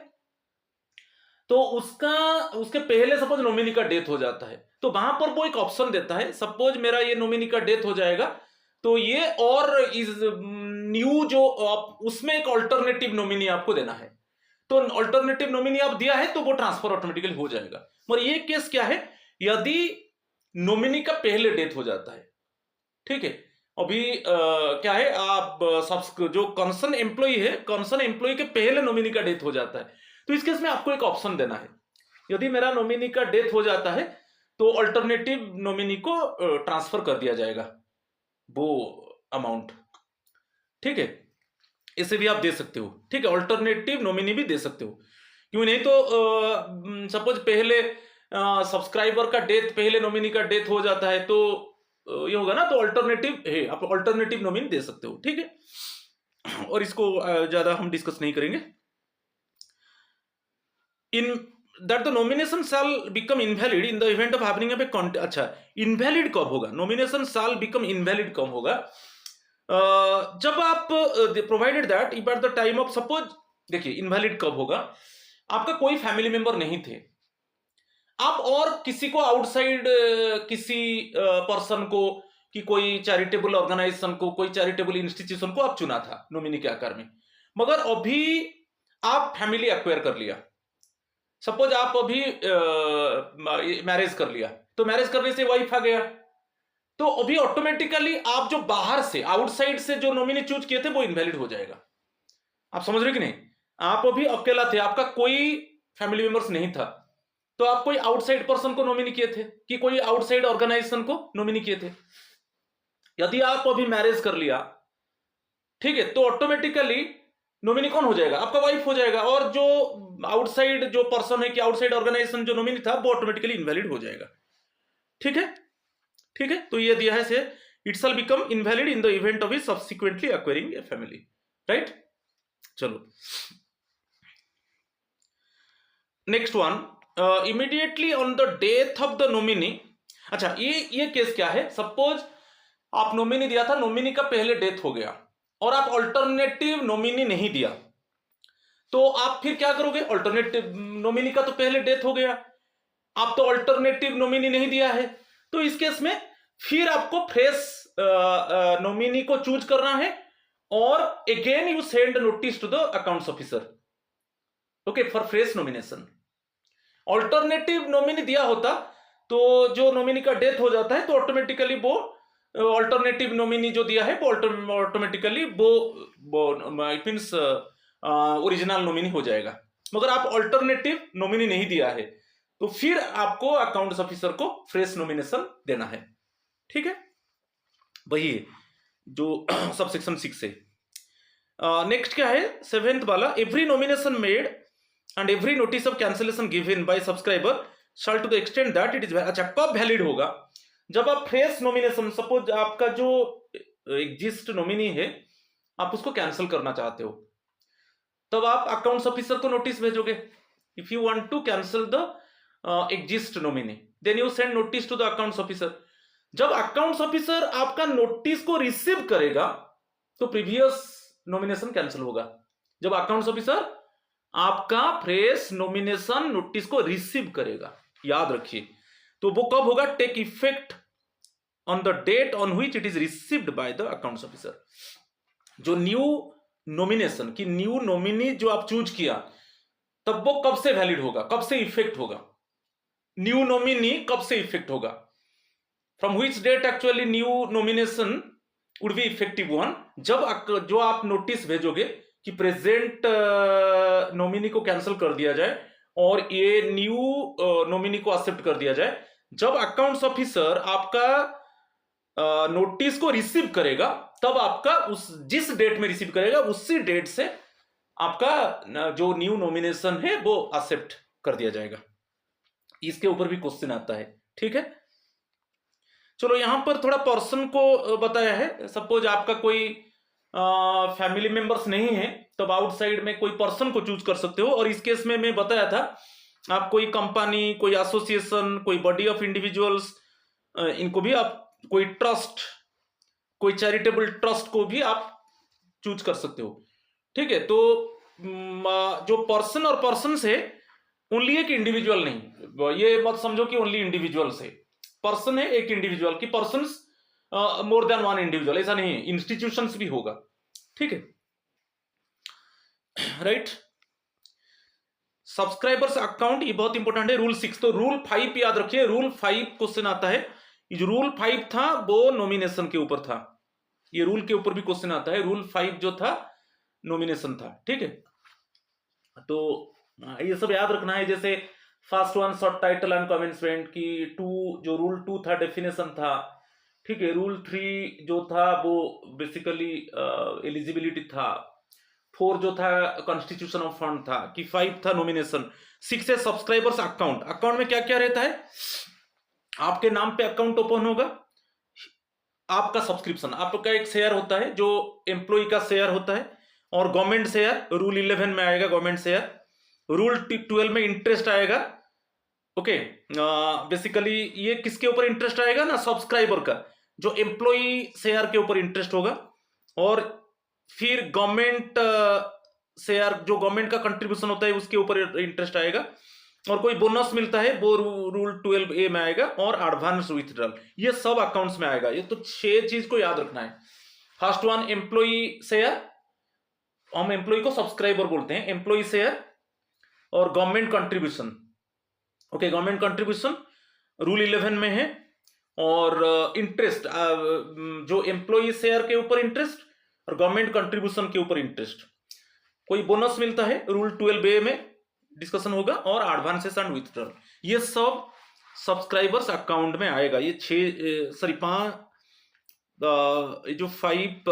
तो उसके पहले सपोज नॉमिनी का डेथ हो जाता है, तो वहां पर वो एक ऑप्शन देता है, सपोज मेरा ये नॉमिनी का डेथ हो जाएगा, तो ये और इस न्यू जो उसमें एक ऑल्टरनेटिव नॉमिनी आपको देना है। तो ऑल्टरनेटिव नॉमिनी आप दिया है तो वो ट्रांसफर ऑटोमेटिकली हो जाएगा। मगर ये केस क्या है, यदि नॉमिनी का पहले डेथ हो जाता है। ठीक है, अभी क्या है, आप जो कंसर्न एम्प्लॉय है, कंसर्न एम्प्लॉय के पहले नॉमिनी का डेथ हो जाता है, तो इस केस में आपको एक ऑप्शन देना है, यदि मेरा नॉमिनी का डेथ हो जाता है तो ऑल्टरनेटिव नॉमिनी को ट्रांसफर कर दिया जाएगा वो अमाउंट। ठीक है, इसे भी आप दे सकते हो। ठीक है, ऑल्टरनेटिव नॉमिनी भी दे सकते हो, क्यों नहीं, तो सपोज पहले सब्सक्राइबर का डेथ, पहले नॉमिनी का डेथ हो जाता है, तो ये होगा ना, तो ऑल्टरनेटिव है, आप ऑल्टरनेटिव नॉमिनी दे सकते हो। ठीक है, और इसको ज्यादा हम डिस्कस नहीं करेंगे। इन that the nomination shall become invalid in the event of happening of a अच्छा, invalid कब होगा, nomination shall become invalid कब होगा, जब आप provided that if at the time of, suppose देखिए इनवैलिड कब होगा, आपका कोई फैमिली मेंबर नहीं थे, आप और किसी को आउटसाइड, किसी पर्सन को, कि कोई चैरिटेबल ऑर्गेनाइजेशन को, कोई चैरिटेबल इंस्टीट्यूशन को आप चुना था नॉमिनी के आकार में, मगर अभी आप फैमिली एक्वायर कर लिया, सपोज आप अभी मैरिज कर लिया, तो मैरिज करने से वाइफ आ गया, तो अभी ऑटोमेटिकली आप जो बाहर से आउटसाइड से जो नॉमिनी चूज किए थे वो इनवैलिड हो जाएगा। आप समझ रहे कि नहीं? आप अभी अकेला थे, आपका कोई फैमिली मेंबर्स नहीं था, तो आप कोई आउटसाइड पर्सन को नॉमिनी किए थे कि कोई आउटसाइड ऑर्गेनाइजेशन को नॉमिनी किए थे। यदि आप अभी मैरिज कर लिया, ठीक है, तो ऑटोमेटिकली नॉमिनी कौन हो जाएगा? आपका वाइफ हो जाएगा, और जो आउटसाइड जो पर्सन है कि आउटसाइड ऑर्गेनाइजेशन जो नॉमिनी था वो ऑटोमेटिकली इनवैलिड हो जाएगा। ठीक है, ठीक है, तो ये दिया है से it shall become invalid in the event of his subsequently acquiring a family, right. चलो next one, immediately on the death of the nominee. अच्छा, ये केस क्या है? सपोज आप नॉमिनी दिया था, नॉमिनी का पहले डेथ हो गया और आप अल्टरनेटिव नॉमिनी नहीं दिया, तो आप फिर क्या करोगे? अल्टरनेटिव नॉमिनी का तो पहले डेथ हो गया, आप तो अल्टरनेटिव नॉमिनी नहीं दिया है, तो इस केस में फिर आपको फ्रेश नॉमिनी को चूज करना है और again you send notice to the accounts officer, okay, for fresh nomination. Alternative nominee दिया होता तो जो नॉमिनी का डेथ हो जाता है तो ऑटोमेटिकली वो ऑल्टरनेटिव नॉमिनी जो दिया है वो ऑटोमेटिकली वो इट मींस ओरिजिनल नॉमिनी हो जाएगा। मगर आप ऑल्टरनेटिव नॉमिनी नहीं दिया है तो फिर आपको अकाउंट्स ऑफिसर को फ्रेश नॉमिनेशन देना है। ठीक है, वही है जो सबसेक्शन 6 है। नेक्स्ट क्या है? 7th वाला, every nomination made and every notice of cancellation given by subscriber shall to the extent that it is. अच्छा, कब वैलिड होगा? जब आप फ्रेश नॉमिनेशन, सपोज आपका जो एग्जिस्ट नॉमिनी है आप उसको कैंसिल करना चाहते हो, तब आप अकाउंट्स ऑफिसर को नोटिस भेजोगे। If you want to cancel the exist nominee then you send notice to the accounts officer. जब अकाउंट्स ऑफिसर आपका नोटिस को रिसीव करेगा तो प्रीवियस नॉमिनेशन कैंसिल होगा। जब अकाउंट्स ऑफिसर आपका फ्रेश नॉमिनेशन नोटिस को रिसीव करेगा, याद रखिए, तो वो कब होगा? Take effect on the date on which it is received by the accounts officer. जो न्यू नॉमिनेशन की न्यू नॉमिनी जो आप चूज किया तब वो कब से वैलिड होगा, कब से इफेक्ट होगा? न्यू नॉमिनी कब से इफेक्ट होगा? From which date actually new nomination would be effective one? जब जो आप नोटिस भेजोगे कि प्रेजेंट नॉमिनी को कैंसिल कर दिया जाए और ये न्यू नॉमिनी को एक्सेप्ट कर दिया जाए, जब अकाउंट्स ऑफिसर आपका नोटिस को रिसीव करेगा तब आपका उस जिस डेट में रिसीव करेगा उसी डेट से आपका जो न्यू नॉमिनेशन है वो एक्सेप्ट कर दिया जाएगा। इसके ऊपर भी क्वेश्चन आता है। ठीक है, चलो यहां पर थोड़ा पर्सन को बताया है। सपोज आपका कोई फैमिली मेंबर्स नहीं है तब आउटसाइड में कोई पर्सन को चूज कर सकते हो, और इस केस में मैं बताया था आप कोई कंपनी, कोई एसोसिएशन, कोई बॉडी ऑफ इंडिविजुअल्स, इनको भी आप, कोई ट्रस्ट, कोई चैरिटेबल ट्रस्ट को भी आप चूज कर सकते हो। ठीक है, तो जो पर्सन और पर्सन है ओनली एक इंडिविजुअल नहीं, ये मत समझो कि ओनली इंडिविजुअल से पर्सन है एक इंडिविजुअल की, पर्सन मोर देन वन इंडिविजुअल, ऐसा नहीं है, इंस्टीट्यूशंस भी होगा। ठीक है, राइट। सब्सक्राइबर्स अकाउंट, ये बहुत इंपॉर्टेंट है। रूल 6, तो रूल 5 याद रखिए, रूल 5 क्वेश्चन आता है। जो रूल 5 था वो नॉमिनेशन के ऊपर था, ये रूल के ऊपर भी क्वेश्चन आता है। रूल 5 जो था नॉमिनेशन था। ठीक है, तो ये सब याद रखना है। जैसे first one short title and commencement की, 2 जो रूल 2 था डेफिनेशन था। ठीक है, रूल 3 जो था वो बेसिकली एलिजिबिलिटी था। 4 जो था कॉन्स्टिट्यूशन ऑफ फंड था, कि 5 था नॉमिनेशन। 6 है सब्सक्राइबर्स अकाउंट। अकाउंट में क्या क्या रहता है? आपके नाम पे अकाउंट ओपन होगा, आपका सब्सक्रिप्शन, आपका एक शेयर होता है जो एम्प्लॉय का शेयर होता है, और गवर्नमेंट शेयर रूल 11 में आएगा, गवर्नमेंट शेयर। रूल 12 में इंटरेस्ट आएगा। ओके, बेसिकली ये किसके ऊपर इंटरेस्ट आएगा ना? सब्सक्राइबर का, जो एम्प्लॉय शेयर के ऊपर इंटरेस्ट होगा। और फिर गवर्नमेंट शेयर, जो गवर्नमेंट का कंट्रीब्यूशन होता है उसके ऊपर इंटरेस्ट आएगा। और कोई बोनस मिलता है वो रूल 12A में आएगा। और एडवांस विथड्रॉल, ये सब अकाउंट्स में आएगा। ये तो 6 चीज को याद रखना है। फर्स्ट वन एम्प्लॉय शेयर, हम एम्प्लॉय को सब्सक्राइबर बोलते हैं, एम्प्लॉय शेयर और government contribution. Okay, government contribution rule 11 में है। और इंटरेस्ट, जो एम्प्लॉई शेयर के ऊपर इंटरेस्ट और गवर्नमेंट कंट्रीब्यूशन के ऊपर इंटरेस्ट, कोई बोनस मिलता है, रूल 12A में डिस्कशन होगा, और एडवांसेस एंड विथड्रॉल, ये सब सब्सक्राइबर्स अकाउंट में आएगा। ये 5 जो 5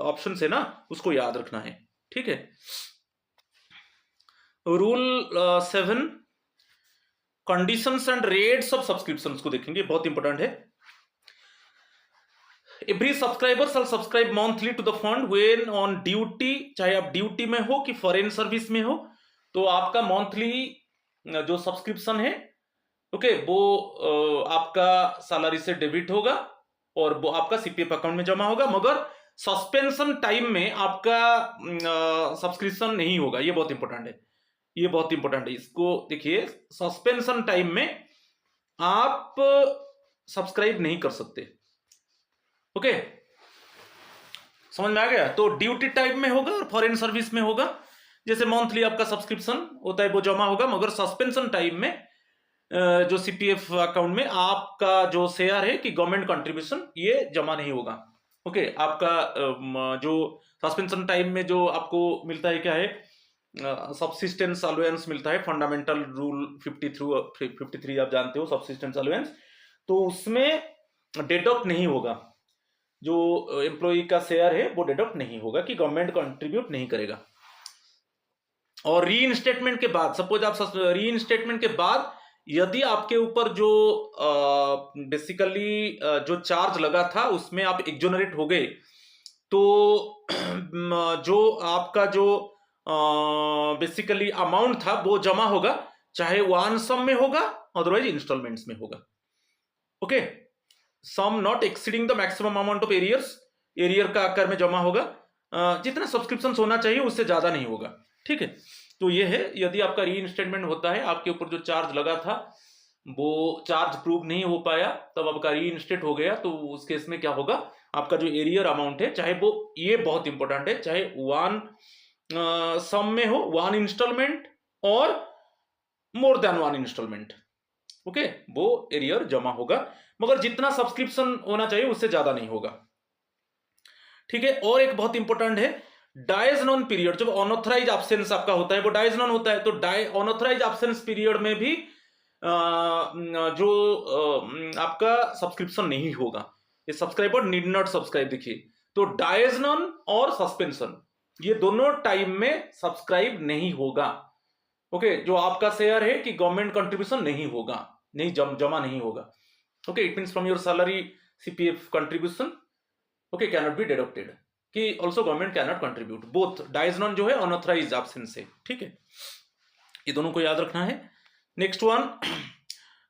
ऑप्शन है ना, उसको याद रखना है, ठीक है। Rule 7 conditions and rates of subscription को देखेंगे, बहुत इंपॉर्टेंट है। Every subscriber shall subscribe monthly to the fund when on duty, चाहे आप ड्यूटी में हो कि फॉरेन सर्विस में हो, तो आपका मंथली जो सब्सक्रिप्शन है, ओके, वो आपका सैलरी से डेबिट होगा और वो आपका सीपीएफ अकाउंट में जमा होगा, मगर सस्पेंशन टाइम में आपका सब्सक्रिप्शन नहीं होगा। ये बहुत इंपॉर्टेंट है, ये बहुत इंपॉर्टेंट है, इसको देखिए। सस्पेंशन टाइम में आप सब्सक्राइब नहीं कर सकते, ओके, समझ में आ गया। तो ड्यूटी टाइम में होगा और फॉरेन सर्विस में होगा, जैसे मंथली आपका सब्सक्रिप्शन होता है वो जमा होगा, मगर सस्पेंशन टाइम में जो सीपीएफ अकाउंट में आपका जो शेयर है कि गवर्नमेंट कंट्रीब्यूशन, ये जमा नहीं होगा, ओके। आपका जो सस्पेंशन टाइम में जो आपको मिलता है क्या है, सब्सिस्टेंस अलाउंस मिलता है, फंडामेंटल रूल 53 आप जानते हो, सब्सिस्टेंस अलाउंस, तो उसमें डिडक्ट नहीं होगा, जो एम्प्लॉय का शेयर है वो डिडक्ट नहीं होगा कि गवर्नमेंट कंट्रीब्यूट नहीं करेगा। और रीइंस्टेटमेंट के बाद, सपोज आप रीइंस्टेटमेंट के बाद यदि आपके ऊपर जो बेसिकली जो चार्ज लगा था उसमें आप एक्जोनरेट हो गए, तो जो आपका जो बेसिकली अमाउंट था वो जमा होगा, चाहे वन सम में होगा, अदरवाइज इंस्टॉलमेंट्स में होगा, okay. Sum not exceeding the maximum amount of arrears, arrear का आकार में जमा होगा, जितना सब्सक्रिप्शन होना चाहिए उससे ज्यादा नहीं होगा, ठीक है। तो ये है, यदि आपका रीइंस्टेटमेंट होता है, आपके ऊपर जो चार्ज लगा था वो चार्ज प्रूव नहीं हो पाया, तब आपका रीइंस्टेट हो गया, तो उस केस में क्या होगा, आपका जो एरियर अमाउंट है, चाहे वो, ये बहुत इंपॉर्टेंट है, चाहे वन सम में हो, वन इंस्टॉलमेंट और more than one installment, okay, वो एरियर जमा होगा, मगर जितना सब्सक्रिप्शन होना चाहिए उससे ज्यादा नहीं होगा, ठीक है। और एक बहुत इंपॉर्टेंट है, डाइज नॉन पीरियड, जब अनऑथराइज एब्सेंस आपका होता है वो डाइज नॉन होता है, तो अनऑथराइज एब्सेंस पीरियड में भी जो आपका सब्सक्रिप्शन नहीं होगा, ये सब्सक्राइबर नीड नॉट सब्सक्राइब, देखिए। तो डाइज नॉन और सस्पेंशन, ये दोनों टाइम में सब्सक्राइब नहीं होगा, ओके। जो आपका शेयर है कि गवर्नमेंट कंट्रीब्यूशन नहीं होगा, नहीं जमा नहीं होगा, okay. It means from your salary CPF contribution, okay, can not be deducted, कि also government can not contribute, both dies non जो है अनऑथराइज एब्सेंस से, ठीक है। ये दोनों को याद रखना है। नेक्स्ट वन,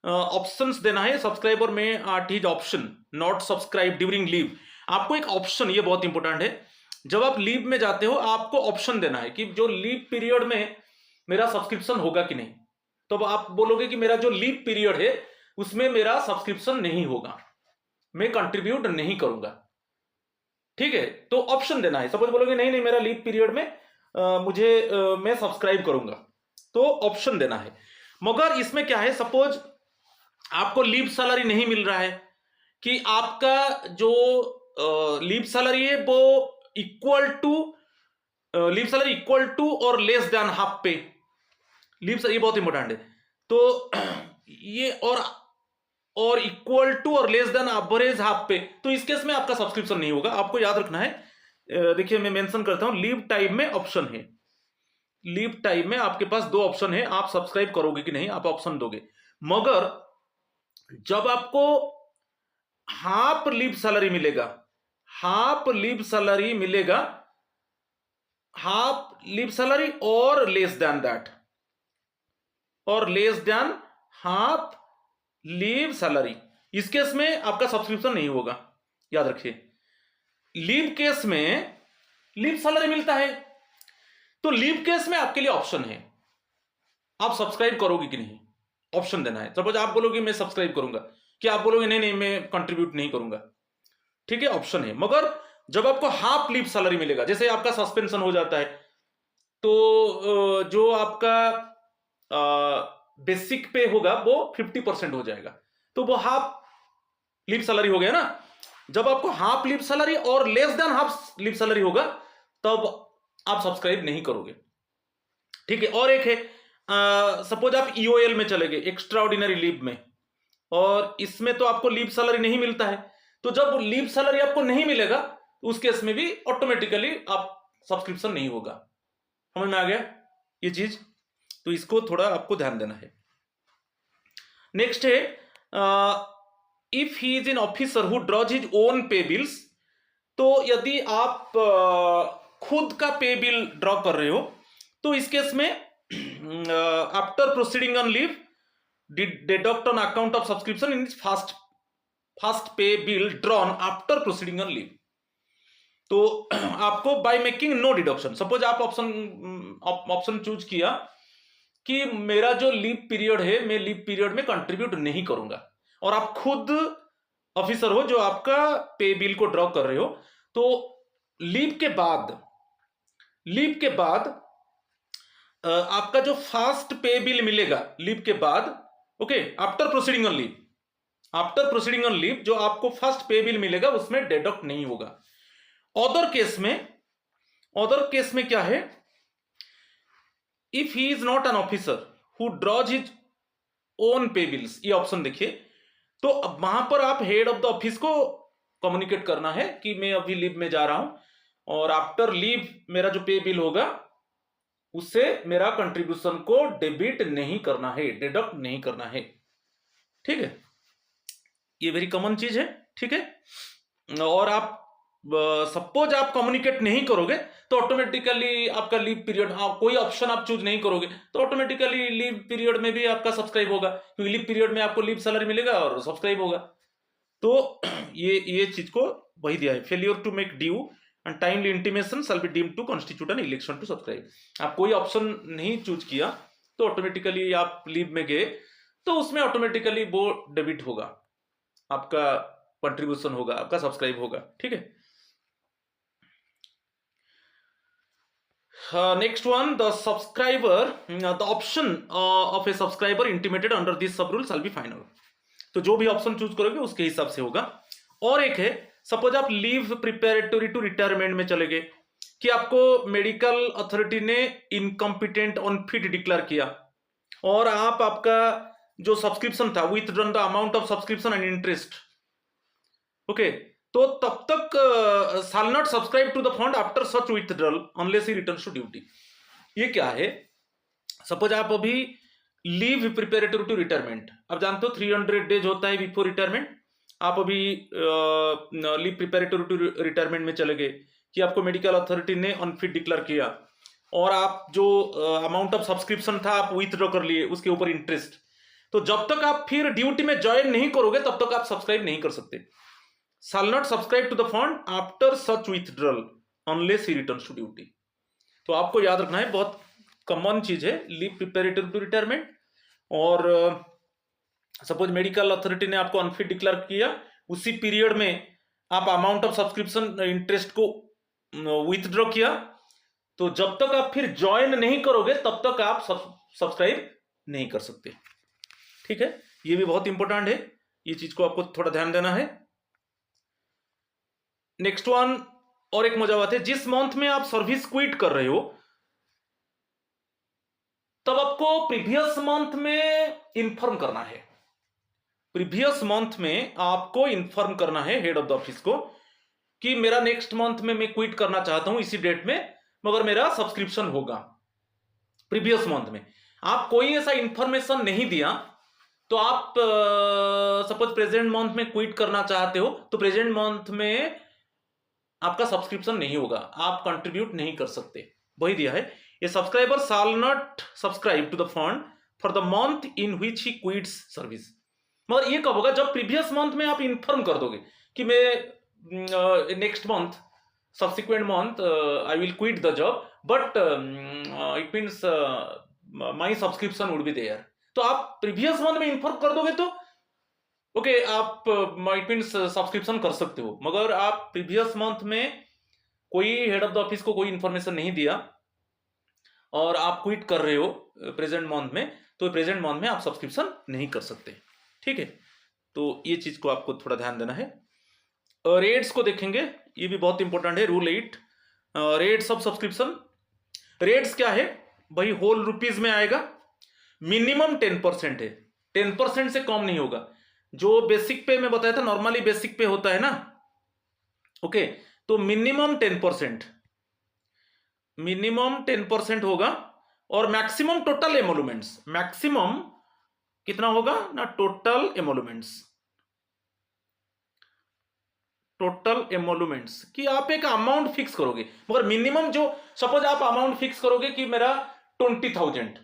ऑप्शंस देना है, subscriber may at his option not subscribe during leave. आपको एक ऑप्शन, ये बहुत इंपॉर्टेंट है, जब आप लीव में जाते हो आपको ऑप्शन देना है कि जो लीव पीरियड में मेरा सब्सक्रिप्शन होगा कि नहीं। तो आप बोलोगे कि मेरा जो लीव पीरियड है उसमें मेरा सब्सक्रिप्शन नहीं होगा, मैं कंट्रीब्यूट नहीं करूंगा, ठीक है। तो ऑप्शन देना है, सपोज बोलोगे नहीं नहीं मेरा लीव पीरियड में मैं सब्सक्राइब करूंगा, तो ऑप्शन देना है। मगर इसमें क्या है, सपोज आपको लीव सैलरी नहीं मिल रहा है, कि आपका जो लीव सैलरी है वो equal to, leave salary equal to और less than half pay, leave salary, ये बहुत इंपॉर्टेंट है। तो ये और इक्वल टू और less than average half pay, तो इस केस में आपका सब्सक्रिप्शन नहीं होगा। आपको याद रखना है, देखिए मैं मेंशन करता हूं, लीव टाइम में ऑप्शन है, लीव टाइम में आपके पास दो ऑप्शन है, आप सब्सक्राइब करोगे कि नहीं, आप ऑप्शन दोगे। मगर जब आपको हाफ लीव सैलरी मिलेगा, हाफ लीव सैलरी मिलेगा, हाफ लीव सैलरी और लेस देन दैट, और less than half leave salary, इस केस में आपका सब्सक्रिप्शन नहीं होगा, याद रखिए। लीव केस में लीव सैलरी मिलता है, तो लीव केस में आपके लिए ऑप्शन है, आप सब्सक्राइब करोगे कि नहीं, ऑप्शन देना है। सपोज आप बोलोगे मैं सब्सक्राइब करूंगा, कि आप बोलोगे नहीं नहीं मैं कंट्रीब्यूट नहीं करूंगा, ठीक है, ऑप्शन है। मगर जब आपको हाफ लीव सैलरी मिलेगा, जैसे आपका सस्पेंशन हो जाता है, तो जो आपका बेसिक पे होगा वो 50% हो जाएगा, तो वो हाफ लीव सैलरी हो गया ना। जब आपको हाफ लीव सैलरी और less than half leave salary होगा तब आप सब्सक्राइब नहीं करोगे, ठीक है। और एक है, सपोज आप ईओएल में चले गए, एक्स्ट्रा ऑर्डिनरी लीव में, और इसमें तो आपको लीव सैलरी नहीं मिलता है। तो जब लीव सैलरी आपको नहीं मिलेगा उस केस में भी ऑटोमेटिकली आप सब्सक्रिप्शन नहीं होगा। समझ में आ गया ये चीज? तो इसको थोड़ा आपको ध्यान देना है। नेक्स्ट है, if he is an officer who draws his own पे बिल्स, तो यदि आप खुद का पे बिल ड्रॉ कर रहे हो तो इस केस में after proceeding on leave deduct on account of subscription in its first pay bill drawn after proceeding on leave। तो आपको by making no deduction, suppose आप ऑप्शन चूज किया कि मेरा जो लीव पीरियड है मैं लीव पीरियड में कंट्रीब्यूट नहीं करूंगा, और आप खुद ऑफिसर हो जो आपका पे बिल को ड्रॉ कर रहे हो, तो लीव के बाद आपका जो फर्स्ट पे बिल मिलेगा लीव के बाद, okay, after proceeding on leave जो आपको फर्स्ट पे बिल मिलेगा उसमें डिडक्ट नहीं होगा। अदर केस में क्या है, if he is not an officer who draws his own पे बिल्स, ये ऑप्शन देखिए, तो अब वहां पर आप हेड ऑफ द ऑफिस को कम्युनिकेट करना है कि मैं अभी लीव में जा रहा हूं और आफ्टर लीव मेरा जो पे बिल होगा उससे मेरा कंट्रीब्यूशन को डेबिट नहीं करना है, डिडक्ट नहीं करना है, ठीक है। ये वेरी कॉमन चीज है, ठीक है। और आप सपोज आप कम्युनिकेट नहीं करोगे तो ऑटोमेटिकली आपका लीव पीरियड, कोई ऑप्शन आप चूज नहीं करोगे तो ऑटोमेटिकली लीव पीरियड में भी आपका सब्सक्राइब होगा, क्योंकि लीव पीरियड में आपको लीव सैलरी मिलेगा और सब्सक्राइब होगा। तो ये चीज को वही दिया है, failure to make due and timely intimation shall be deemed to constitute an election to subscribe। आप कोई ऑप्शन नहीं चूज किया तो ऑटोमेटिकली आप लीव में गए तो उसमें ऑटोमेटिकली वो डेबिट होगा, आपका कंट्रीब्यूशन होगा, आपका सब्सक्राइब होगा, ठीक है। Next one, the subscriber, the option of A subscriber intimated under this सब रूल शैल बी फाइनल। तो जो भी ऑप्शन चूज करोगे उसके हिसाब से होगा। और एक है, सपोज आप लीव प्रिपेरेटरी टू रिटायरमेंट में चले गए कि आपको मेडिकल अथॉरिटी ने इनकम्पिटेंट अनफिट डिक्लेयर किया और आपका जो सब्सक्रिप्शन था withdrawn the amount of subscription and interest, okay, तो तब तक shall not subscribe to the fund after such withdrawal unless he returns to duty. ये क्या है, सपोज आप अभी लीव प्रिपेरेटरी टू रिटायरमेंट, आप जानते हो 300 डेज होता है बिफोर रिटायरमेंट, आप अभी लीव प्रिपेरेटरी टू रिटायरमेंट में चले गए कि आपको मेडिकल अथॉरिटी ने अनफिट डिक्लेयर किया और आप जो अमाउंट ऑफ सब्सक्रिप्शन था आप विथड्रॉ कर लिए, उसके ऊपर इंटरेस्ट, तो जब तक आप फिर ड्यूटी में ज्वाइन नहीं करोगे तब तक आप सब्सक्राइब नहीं कर सकते। Shall not subscribe to the fund after such withdrawal unless he returns to duty. तो आपको याद रखना है, बहुत कॉमन चीज है लीव प्रिपेरेटरी टू रिटायरमेंट। और सपोज मेडिकल अथॉरिटी ने आपको अनफिट डिक्लेयर किया, उसी पीरियड में आप अमाउंट ऑफ सब्सक्रिप्शन इंटरेस्ट को विथड्रॉ किया, तो जब तक आप फिर ज्वाइन नहीं करोगे तब तक आप सब्सक्राइब नहीं कर सकते, ठीक है। ये भी बहुत इंपॉर्टेंट है, ये चीज को आपको थोड़ा ध्यान देना है। नेक्स्ट वन, और एक मजा बात है, जिस मंथ में आप सर्विस क्विट कर रहे हो तब आपको प्रीवियस मंथ में इंफॉर्म करना है, प्रीवियस मंथ में आपको इंफॉर्म करना है हेड ऑफ द ऑफिस को कि मेरा नेक्स्ट मंथ में मैं क्विट करना चाहता हूं इसी डेट में, मगर मेरा सब्सक्रिप्शन होगा। प्रीवियस मंथ में आप कोई ऐसा इंफॉर्मेशन नहीं दिया तो आप सपोज प्रेजेंट मंथ में क्विट करना चाहते हो तो प्रेजेंट मंथ में आपका सब्सक्रिप्शन नहीं होगा, आप कंट्रीब्यूट नहीं कर सकते, वही दिया है। A subscriber shall not subscribe to the fund for the month in which he quits service. मगर ये कब होगा, जब प्रीवियस मंथ में आप इंफॉर्म कर दोगे कि मैं next month subsequent month I will quit the job but it means my subscription would be there. तो आप प्रीवियस मंथ में इंफॉर्म कर दोगे तो ओके, आप इट मीन्स सब्सक्रिप्शन कर सकते हो। मगर आप प्रीवियस मंथ में कोई हेड ऑफ द ऑफिस को कोई इंफॉर्मेशन नहीं दिया और आप क्विट कर रहे हो प्रेजेंट मंथ में, तो प्रेजेंट मंथ में आप सब्सक्रिप्शन नहीं कर सकते, ठीक है। तो ये चीज को आपको थोड़ा ध्यान देना है। रेट्स को देखेंगे, ये भी बहुत इंपॉर्टेंट है। Rule 8, rates of subscription. Rates क्या है भाई, होल रुपीज में आएगा, मिनिमम 10% है, 10% से कम नहीं होगा। जो बेसिक पे में बताया था, नॉर्मली बेसिक पे होता है ना, ओके, तो मिनिमम 10%, मिनिमम 10% होगा। और मैक्सिमम टोटल एमोलुमेंट्स, मैक्सिमम कितना होगा ना, टोटल एमोलुमेंट्स, टोटल एमोलुमेंट्स की आप एक अमाउंट फिक्स करोगे, मगर मिनिमम जो, सपोज आप अमाउंट फिक्स करोगे कि मेरा 20,000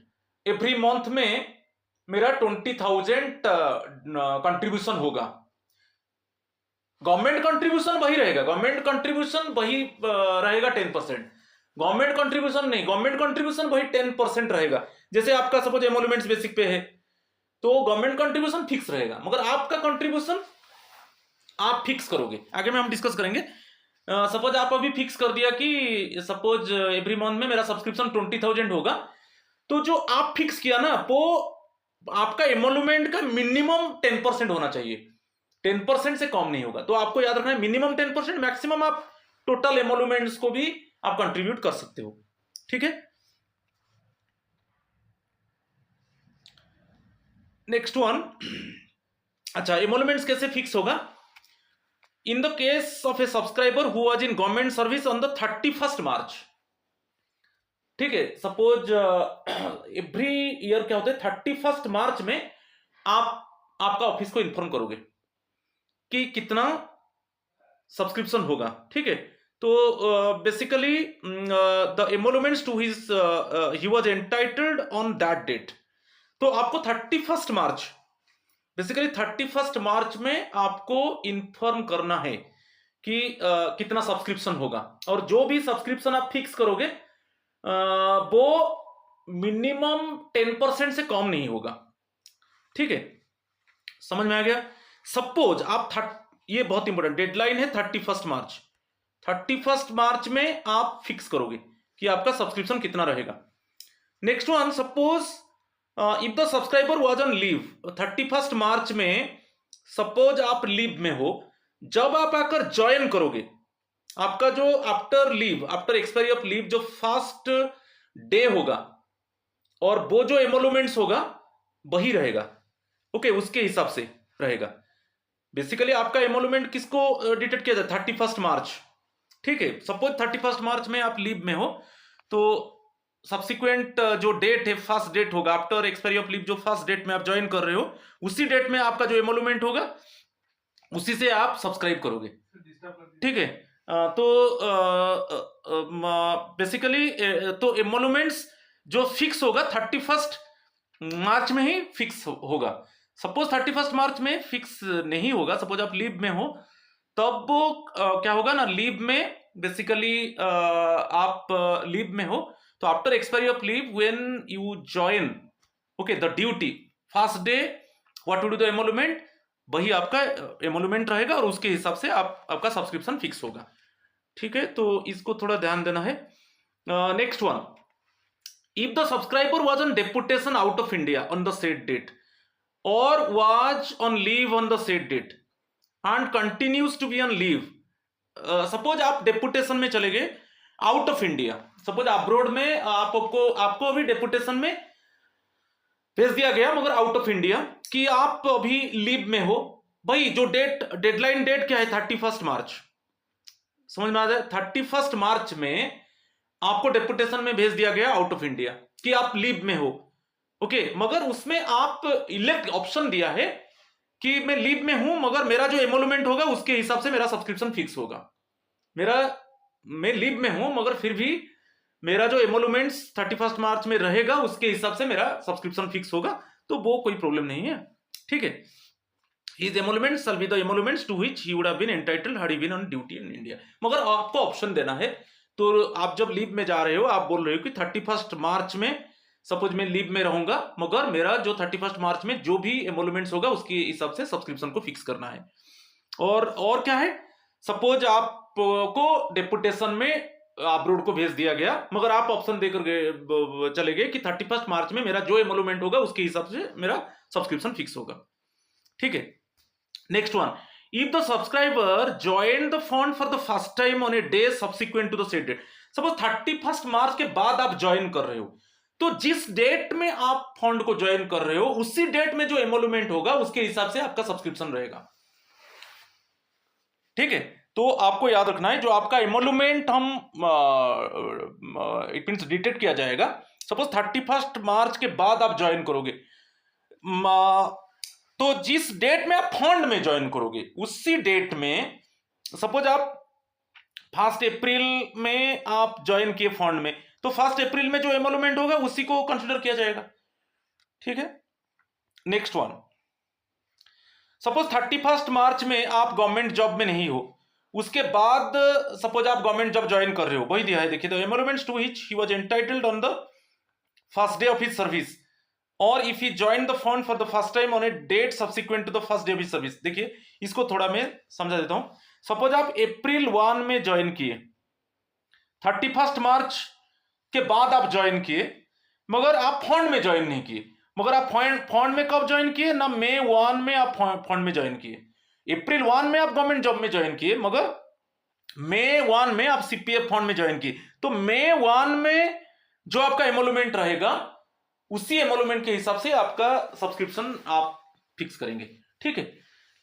एवरी मंथ में, मेरा 20,000 कंट्रीब्यूशन होगा। गवर्नमेंट कंट्रीब्यूशन वही रहेगा, गवर्नमेंट कंट्रीब्यूशन वही रहेगा 10%। गवर्नमेंट कंट्रीब्यूशन नहीं, गवर्नमेंट कंट्रीब्यूशन वही 10% रहेगा। जैसे आपका सपोज एमोलुमेंट्स बेसिक पे है तो गवर्नमेंट कंट्रीब्यूशन फिक्स रहेगा, मगर आपका कंट्रीब्यूशन आप फिक्स करोगे, आगे में हम डिस्कस करेंगे। सपोज आप अभी फिक्स कर दिया कि सपोज एवरी मंथ में मेरा सब्सक्रिप्शन 20,000 होगा, तो जो आप फिक्स किया ना वो आपका एमोलुमेंट का मिनिमम 10% होना चाहिए, 10% से कम नहीं होगा। तो आपको याद रखना है मिनिमम 10%, मैक्सिमम आप टोटल एमोलुमेंट्स को भी आप कंट्रीब्यूट कर सकते हो, ठीक है। नेक्स्ट वन, अच्छा, एमोलुमेंट्स कैसे फिक्स होगा। इन the case of A subscriber who was in government service on the 31st मार्च, ठीक है, सपोज एवरी ईयर क्या होता है 31st मार्च में आपका ऑफिस को इन्फॉर्म करोगे कि कितना सब्सक्रिप्शन होगा, ठीक है। तो basically the emoluments to his he was entitled on that date, तो आपको 31st मार्च, बेसिकली 31st मार्च में आपको इन्फॉर्म करना है कि कितना सब्सक्रिप्शन होगा। और जो भी सब्सक्रिप्शन आप फिक्स करोगे वो मिनिमम 10% से कम नहीं होगा, ठीक है, समझ में आ गया। सपोज आप ये बहुत इंपॉर्टेंट डेडलाइन है 31st मार्च, 31st मार्च में आप फिक्स करोगे कि आपका सब्सक्रिप्शन कितना रहेगा। Next one, suppose if the subscriber was on leave 31st मार्च में, सपोज आप लीव में हो, जब आप आकर ज्वाइन करोगे, आपका जो after leave, after expiry of leave जो फर्स्ट डे होगा और वो जो एमोलुमेंट्स होगा वही रहेगा, ओके, उसके हिसाब से रहेगा। बेसिकली आपका एमोलुमेंट किसको डिटेक्ट किया जाए 31st मार्च, ठीक है। सपोज 31st मार्च में आप लीव में हो, तो सब्सिक्वेंट जो डेट है, फर्स्ट डेट होगा आफ्टर एक्सपायरी ऑफ लीव, जो फर्स्ट डेट में आप ज्वाइन कर रहे हो, उसी डेट में आपका जो एमोलुमेंट होगा उसी से आप सब्सक्राइब करोगे, ठीक है। तो बेसिकली तो एमोलुमेंट्स जो फिक्स होगा 31st मार्च में ही फिक्स होगा। सपोज 31st मार्च में फिक्स नहीं होगा, सपोज आप लीव में हो, तब क्या होगा ना, लीव में बेसिकली आप लीव में हो, तो after expiry of leave when you join, okay, the duty first day, what to do the emolument, वही आपका एमोलुमेंट रहेगा और उसके हिसाब से आपका सब्सक्रिप्शन फिक्स होगा, ठीक है। तो इसको थोड़ा ध्यान देना है। Next one, if the subscriber was on deputation out of India on the said date और was on leave on the said date and continues to be on leave, suppose आप डेपुटेशन में चले गए out of India, suppose abroad में आपको अभी deputation में भेज दिया गया मगर आउट ऑफ इंडिया, कि आप अभी लीव में हो, भाई जो डेडलाइन डेट क्या है 31st मार्च, समझ में आ जाए, 31st मार्च में आपको डेपुटेशन में भेज दिया गया आउट ऑफ इंडिया कि आप लीव में हो, ओके, मगर उसमें आप इलेक्ट ऑप्शन दिया है कि मैं लीव में हूं मगर मेरा जो एमोलुमेंट होगा उसके हिसाब से मेरा सब्सक्रिप्शन फिक्स होगा। मैं लीव में हूं मगर फिर भी मेरा जो एमोलुमेंट्स 31st मार्च में रहेगा उसके हिसाब से मेरा सब्सक्रिप्शन फिक्स होगा, तो वो कोई प्रॉब्लम नहीं है, ठीक है। His emoluments shall be the emoluments to which he would have been entitled had he been on duty in India। मगर आपको ऑप्शन देना है, तो आप जब लीव में जा रहे हो आप बोल रहे हो कि 31st मार्च में सपोज मैं लीव में रहूंगा मगर मेरा जो 31st मार्च में जो भी एमोलुमेंट्स होगा उसके हिसाब से सब्सक्रिप्शन को फिक्स करना है। और क्या है, सपोज आपको डेपुटेशन में अब्रोड को भेज दिया गया मगर आप ऑप्शन देकर चले गए कि 31st मार्च में मेरा जो एमोलुमेंट होगा उसके हिसाब से मेरा सब्सक्रिप्शन फिक्स होगा, ठीक है। Next one, if the subscriber joined the fund for the first time on a day subsequent to the set date, suppose 31 मार्च के बाद आप ज्वाइन कर रहे हो, तो जिस डेट में आप फंड को ज्वाइन कर रहे हो उसी डेट में जो एमोलुमेंट होगा उसके हिसाब से आपका सब्सक्रिप्शन रहेगा। ठीक है, तो आपको याद रखना है जो आपका एमोलुमेंट हम इट मींस डिटेक्ट किया जाएगा। सपोज 31 मार्च के बाद आप ज्वाइन करोगे, तो जिस डेट में आप फंड में ज्वाइन करोगे उसी डेट में, सपोज आप 1 अप्रैल में आप ज्वाइन किए फंड में, तो 1 अप्रैल में जो एमोलुमेंट होगा उसी को कंसीडर किया जाएगा। ठीक है, नेक्स्ट वन, सपोज 31 मार्च में आप गवर्नमेंट जॉब में नहीं हो, उसके बाद सपोज आप गवर्नमेंट जॉब ज्वाइन कर रहे हो, वही दिया है देखिए, the emoluments to which he was entitled on the first day of his service और if he join the fund for the first time on a date subsequent to the first day of his service. देखिए इसको थोड़ा मैं समझा देता हूं। Suppose आप अप्रैल 1 में ज्वाइन किए, 31 मार्च के बाद आप ज्वाइन किए, मगर आप फंड में ज्वाइन नहीं किए। मगर आप फंड में कब ज्वाइन किए ना, मई 1 में आप फंड में ज्वाइन किए, अप्रैल 1 में आप गवर्नमेंट जॉब में ज्वाइन किए, मगर मई 1 में आप सीपीएफ फंड में ज्वाइन किए। तो मई 1 में जो आपका एमोलुमेंट रहेगा उसी एमोलुमेंट के हिसाब से आपका सब्सक्रिप्शन आप फिक्स करेंगे। ठीक है,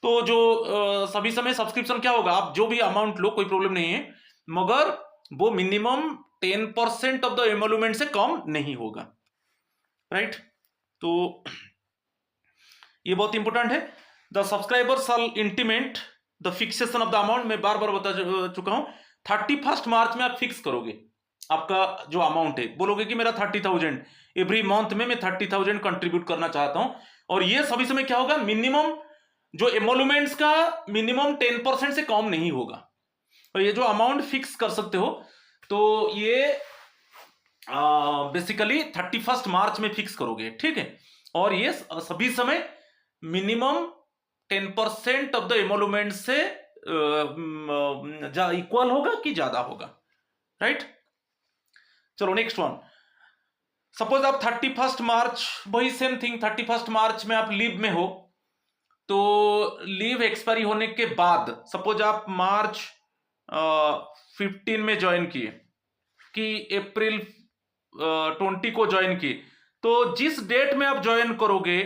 तो जो सभी समय सब्सक्रिप्शन क्या होगा, आप जो भी अमाउंट लो कोई प्रॉब्लम नहीं है, मगर वो मिनिमम 10% ऑफ द एमोलुमेंट से कम नहीं होगा। राइट, तो ये बहुत इंपॉर्टेंट है। The subscriber shall intimate the fixation of the amount, मैं बार बार बता चुका हूं। 31 मार्च में आप फिक्स करोगे आपका जो अमाउंट है, बोलोगे कि मेरा 30,000 एवरी मंथ में मैं 30,000 कंट्रीब्यूट करना चाहता हूं, और ये सभी समय क्या होगा, मिनिमम जो एमोलुमेंट्स का मिनिमम 10% से कम नहीं होगा। और ये जो अमाउंट फिक्स कर सकते हो, तो ये बेसिकली 31 मार्च में फिक्स करोगे। ठीक है, और ये सभी समय मिनिमम 10% ऑफ द एमोलुमेंट से इक्वल होगा कि ज्यादा होगा। राइट, चलो नेक्स्ट वन, सपोज आप 31 मार्च, वही सेम थिंग, 31 मार्च में आप लीव में हो, तो लीव एक्सपायरी होने के बाद सपोज आप मार्च 15 में ज्वाइन किए कि अप्रैल 20 को ज्वाइन किए, तो जिस डेट में आप ज्वाइन करोगे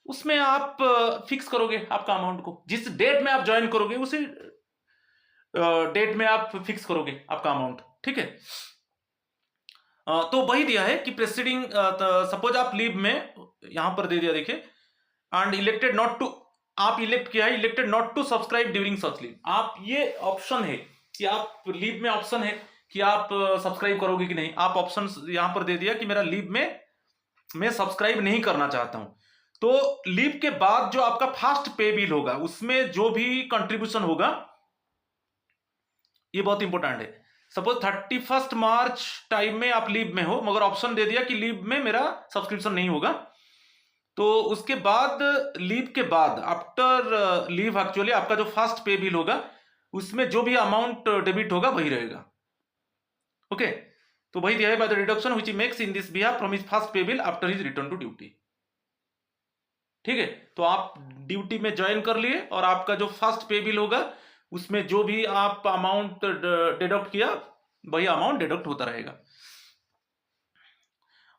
उसमें आप फिक्स करोगे आपका अमाउंट को। जिस डेट में आप ज्वाइन करोगे उसी डेट में आप फिक्स करोगे आपका अमाउंट। ठीक है, तो वही दिया है कि प्रेसिडिंग, सपोज आप लीव में, यहां पर दे दिया देखिए, एंड इलेक्टेड नॉट टू, आप इलेक्ट किया है elected not to subscribe during such leave. आप, ये ऑप्शन है कि आप लीव में ऑप्शन है कि आप सब्सक्राइब करोगे कि नहीं। आप ऑप्शन यहां पर दे दिया कि मेरा लीव में मैं सब्सक्राइब नहीं करना चाहता हूं, तो लीव के बाद जो आपका फर्स्ट पे बिल होगा उसमें जो भी कंट्रीब्यूशन होगा, ये बहुत इंपॉर्टेंट है। सपोज 31 मार्च टाइम में आप लीव में हो, मगर ऑप्शन दे दिया कि लीव में मेरा सब्सक्रिप्शन नहीं होगा, तो उसके बाद लीव के बाद आफ्टर लीव एक्चुअली आपका जो फर्स्ट पे बिल होगा उसमें जो भी अमाउंट डेबिट होगा वही रहेगा। ओके, तो वही दिया है, by the deduction which he makes in this behalf from his first pay bill after his return to duty. ठीक है, तो आप ड्यूटी में ज्वाइन कर लिए और आपका जो फर्स्ट पे बिल होगा उसमें जो भी आप अमाउंट डिडक्ट किया वही अमाउंट डिडक्ट होता रहेगा।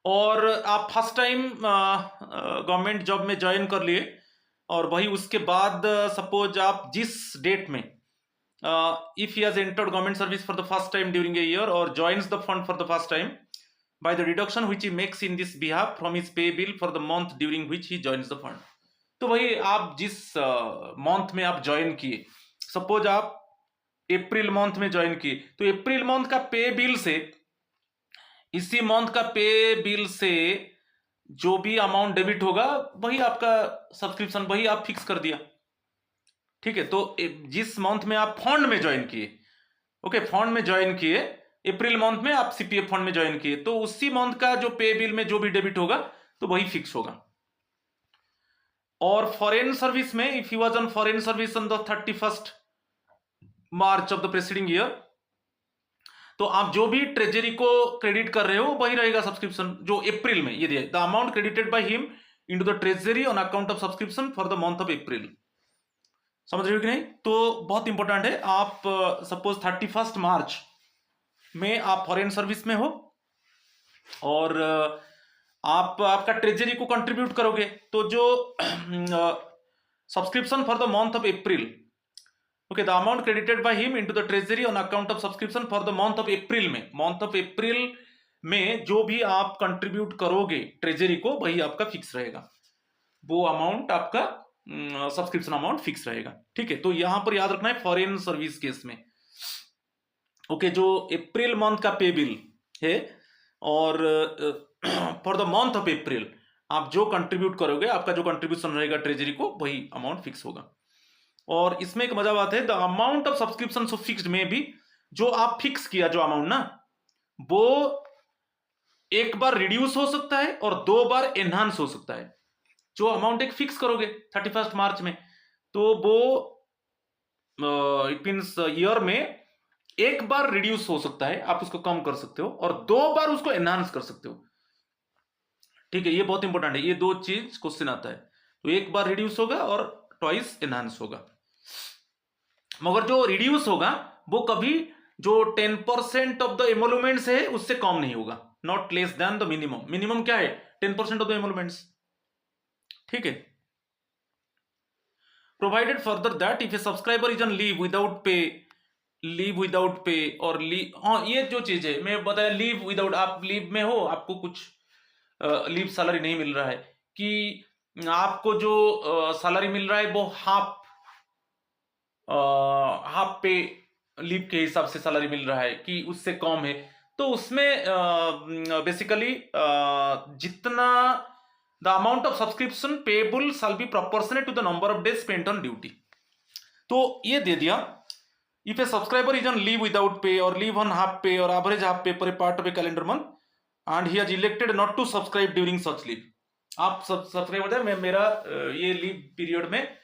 और आप फर्स्ट टाइम गवर्नमेंट जॉब में ज्वाइन कर लिए और वही उसके बाद सपोज आप जिस डेट में if he has entered government service for the first time during a year और joins the fund for the first time by the deduction which he makes in this behalf from his pay bill for the month during which he joins the fund. तो वही आप जिस month में आप join किए, suppose आप April month में join किए, तो अप्रैल मंथ का पे बिल से, इसी मंथ का पे बिल से जो भी अमाउंट डेबिट होगा वही आपका सब्सक्रिप्शन, वही आप फिक्स कर दिया। ठीक है, तो जिस मंथ में आप फंड में ज्वाइन किए, ओके, फंड में ज्वाइन किए, अप्रैल मंथ में आप सीपीएफ फंड में ज्वाइन किए, तो उसी मंथ का जो पे बिल में जो भी डेबिट होगा तो वही फिक्स होगा। और फॉरेन सर्विस में, if he was on foreign service on the 31 March of the presiding year, तो आप जो भी ट्रेजरी को क्रेडिट कर रहे हो वही रहेगा सब्सक्रिप्शन जो अप्रैल में ये दिया, the amount credited by him into the treasury on account of subscription for the month of April. समझ रहे हो कि नहीं? तो बहुत इंपॉर्टेंट है। आप सपोज 31 मार्च में आप फॉरेन सर्विस में हो और आप आपका ट्रेजरी को कंट्रीब्यूट करोगे, तो जो subscription for the month of April, okay, the amount credited by him into the treasury on account of subscription for the month of April में जो भी आप कंट्रीब्यूट करोगे ट्रेजरी को, वही आपका फिक्स रहेगा, वो अमाउंट आपका सब्सक्रिप्शन अमाउंट फिक्स रहेगा। ठीक है, तो यहां पर याद रखना है फॉरेन सर्विस केस में, ओके, जो अप्रैल मंथ का पे बिल है और for the month of April आप जो कंट्रीब्यूट करोगे, आपका जो कंट्रीब्यूशन रहेगा ट्रेजरी को, वही अमाउंट फिक्स होगा। और इसमें एक मजा बात है, the amount of subscription so fixed में भी जो आप फिक्स किया जो अमाउंट ना, वो एक बार रिड्यूस हो सकता है और 2 बार एनहांस हो सकता है। जो अमाउंट एक फिक्स करोगे 31 मार्च में, तो वो इट मींस ईयर में एक बार रिड्यूस हो सकता है, आप उसको कम कर सकते हो, और 2 बार उसको एनहांस कर सकते हो। ठीक है, ये बहुत इंपॉर्टेंट है, ये 2 चीज क्वेश्चन आता है। तो एक बार रिड्यूस होगा और ट्वाइस एनहांस होगा। मगर जो रिड्यूस होगा वो कभी जो 10% ऑफ द एमोलुमेंट्स है उससे कम नहीं होगा, not less then the minimum. Minimum क्या है? 10% ऑफ द एमोलुमेंट्स। ठीक है, provided further that if a subscriber is on leave without pay और लीव, हाँ ये जो चीज है मैं बताया, लीव विदाउट, आप लीव में हो, आपको कुछ लीव सैलरी नहीं मिल रहा है, कि आपको जो सैलरी मिल रहा है वो हाफ पे लीव के हिसाब से सैलरी मिल रहा है, कि उससे कम है, तो उसमें बेसिकली जितना the amount of subscription payable shall be proportionate to the number of days spent on duty. तो ये दे दिया, if a subscriber is on leave without pay और लीव ऑन हाफ पे और average half pay for a part of a calendar month and he has elected not to subscribe during such leave. आप subscribe होता है, मैं मेरा ये leave period में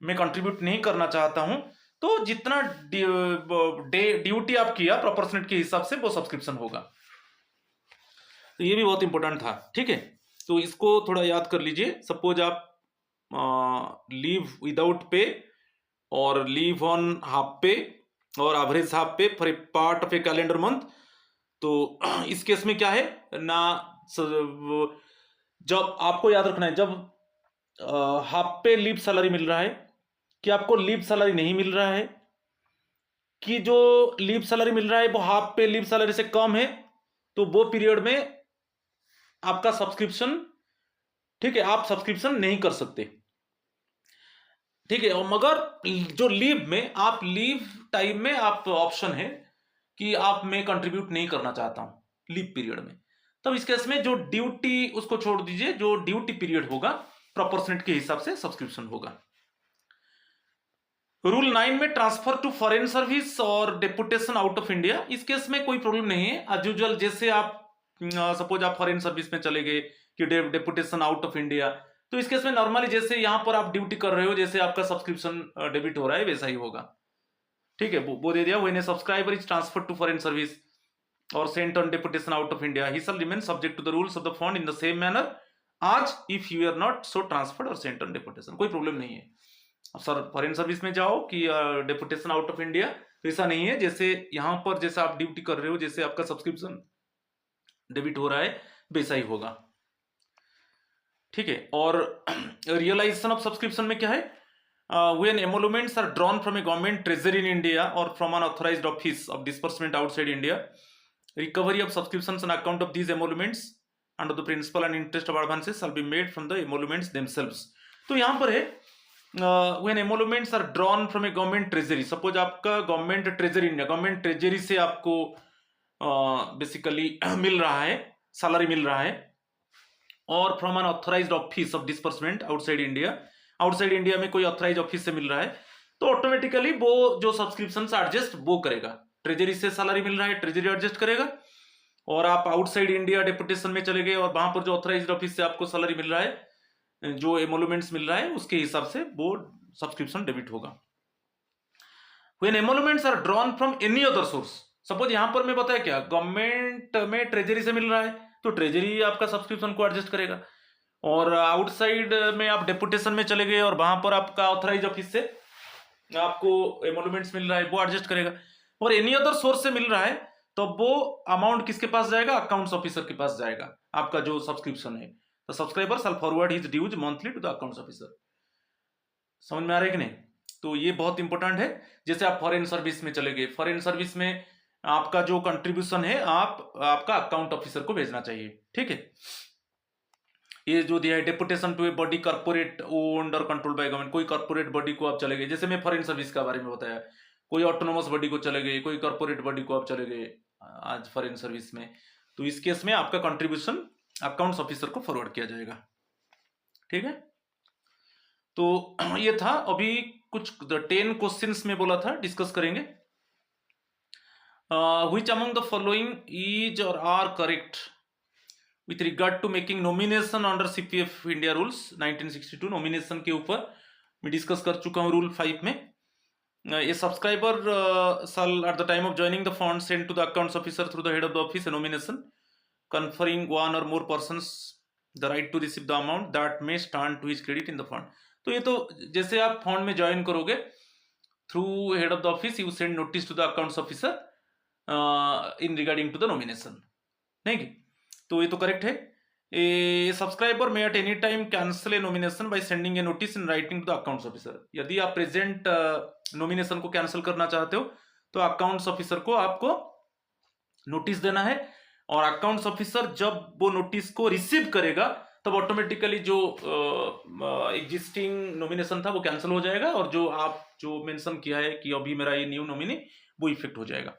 मैं कंट्रीब्यूट नहीं करना चाहता हूं, तो जितना ड्यूटी आप किया प्रोपोर्शनेट के हिसाब से वो सब्सक्रिप्शन होगा। तो ये भी बहुत इंपॉर्टेंट था। ठीक है, तो इसको थोड़ा याद कर लीजिए। सपोज आप लीव विदाउट पे और लीव ऑन हाफ पे और average half pay for a part of a calendar month, तो इस केस में क्या है ना, जब आपको याद रखना है, जब हाफ पे लीव सैलरी मिल रहा है, कि आपको लीव सैलरी नहीं मिल रहा है, कि जो लीव सैलरी मिल रहा है वो हाफ पे लीव सैलरी से कम है, तो वो पीरियड में आपका सब्सक्रिप्शन, ठीक है, आप सब्सक्रिप्शन नहीं कर सकते। ठीक है, और मगर जो लीव में, आप लीव टाइम में आप ऑप्शन है कि आप मैं कंट्रीब्यूट नहीं करना चाहता हूं लीव पीरियड में, तब इस केस में जो ड्यूटी उसको छोड़ दीजिए, जो ड्यूटी पीरियड होगा प्रोपोर्शनेट के हिसाब से सब्सक्रिप्शन होगा। रूल 9 में ट्रांसफर टू फॉरेन सर्विस और डेपुटेशन आउट ऑफ इंडिया, इस केस में कोई प्रॉब्लम नहीं है। एज यूजुअल, जैसे आप सपोज आप फॉरेन सर्विस में चले गए कि डेपुटेशन आउट ऑफ इंडिया, तो इस केस में नॉर्मली जैसे यहां पर आप ड्यूटी कर रहे हो, जैसे आपका सब्सक्रिप्शन डेबिट हो रहा है, वैसा ही होगा। ठीक है, वो दे दिया, when a subscriber is transfer to foreign service और sent on deputation out of India, he shall remain subject to the rules of the fund in the same manner as if you are not so transferred और sent on deputation. कोई problem नहीं है। अब sir foreign service में जाओ कि deputation out of India, तो ऐसा नहीं है। जैसे यहां पर जैसे आप ड्यूटी कर रहे हो, जैसे आपका सब्सक्रिप्शन डेबिट हो रहा है, वैसा ही होगा। ठीक है, और रियलाइजेशन ऑफ सब्सक्रिप्शन में क्या है, when emoluments are drawn from a government treasury in India or from an authorized office of disbursement outside India, recovery of subscriptions on account of these emoluments and of the principal and interest of advances shall be made from the emoluments themselves। तो यहाँ पर है when emoluments are drawn from a government treasury, suppose आपका government treasury India, government treasury से आपको basically मिल रहा है, salary मिल रहा है, और from an authorized office of disbursement outside India, outside India में कोई ऑथराइज ऑफिस से मिल रहा है, तो ऑटोमेटिकली वो जो सब्सक्रिप्शन एडजस्ट वो करेगा। ट्रेजरी से सैलरी मिल रहा है, ट्रेजरी एडजस्ट करेगा, और आप आउटसाइड इंडिया डेपुटेशन में चले गए और वहां पर जो ऑथराइज्ड ऑफिस से आपको सैलरी मिल रहा है, जो एमोलुमेंट्स मिल रहा है, उसके हिसाब से वो सब्सक्रिप्शन डेबिट होगा। When emoluments are drawn from any other source, suppose यहां पर मैं बताया क्या, गवर्नमेंट में ट्रेजरी से मिल रहा है, तो ट्रेजरी आपका सब्सक्रिप्शन को एडजस्ट करेगा, और आउटसाइड में आप डेपुटेशन में चले गए और वहां पर आपका ऑथराइज ऑफिस से आपको एमोलुमेंट्स मिल रहा है वो एडजस्ट करेगा, और एनी अदर सोर्स से मिल रहा है तो वो अमाउंट किसके पास जाएगा, अकाउंट्स ऑफिसर के पास जाएगा आपका जो सब्सक्रिप्शन है। तो subscriber shall forward his dues monthly to the accounts officer. समझ में आ रहा है कि नहीं? तो ये बहुत इंपॉर्टेंट है। जैसे आप फॉरेन सर्विस में चले गए, फॉरेन सर्विस में आपका जो कंट्रीब्यूशन है आपका अकाउंट ऑफिसर को भेजना चाहिए, ठीक है। ये जो दिया है deputation to a body corporate owned और कंट्रोल बाय गवर्नमेंट, कोई कॉर्पोरेट बॉडी को आप चले गए, जैसे मैं फॉरेन सर्विस के बारे में बताया, कोई ऑटोनोमस बॉडी को चले गए, कोई कॉर्पोरेट बॉडी को आप चले गए आज फॉरेन सर्विस में, तो इस केस में आपका कंट्रीब्यूशन अकाउंट्स ऑफिसर को फॉरवर्ड किया जाएगा, ठीक है। तो ये था, अभी कुछ 10 क्वेश्चंस में बोला था डिस्कस करेंगे। Which among the following is और are correct with regard to making nomination under CPF India rules 1962। Nomination के ऊपर मैं डिस्कस कर चुका हूँ रूल 5 में। ए subscriber shall at the time of joining the fund send to the accounts officer through the head of the office a nomination conferring one or more persons the right to receive the amount that may stand to his credit in the fund। तो ये तो जैसे आप fund में join करोगे through head of the office you send notice to the accounts officer in regarding to the nomination, नहीं? तो ये तो करेक्ट है। A subscriber may at any time cancel a nomination by sending a notice in writing to the accounts officer. यदि आप present nomination को cancel करना चाहते हो तो अकाउंट्स ऑफिसर को आपको नोटिस देना है, और अकाउंट्स ऑफिसर जब वो नोटिस को रिसीव करेगा तब ऑटोमेटिकली जो एग्जिस्टिंग नॉमिनेशन था वो कैंसिल हो जाएगा, और जो आप जो मेंशन किया है कि अभी मेरा ये न्यू नॉमिनी वो इफेक्ट हो जाएगा।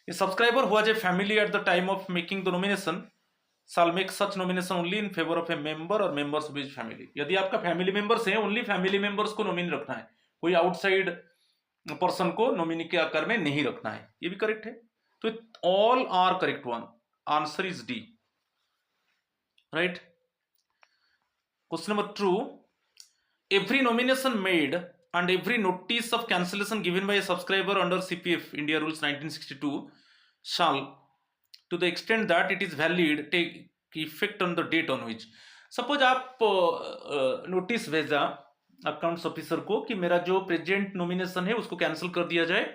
A subscriber who has a family at the time of making the nomination shall make such nomination only in favor of a member or members of his family। यदि आपका family members हैं, only family members को nominee रखना है, कोई outside person को nominee के आकार में नहीं रखना है। ये भी करेक्ट है। तो all are correct one, answer is D, right. Question number 2, every nomination made and every notice of cancellation given by a subscriber under CPF India Rules 1962 shall, to the extent that it is valid, take effect on the date on which। Suppose आप notice भेजा accounts officer को कि मेरा जो present nomination है उसको cancel कर दिया जाए,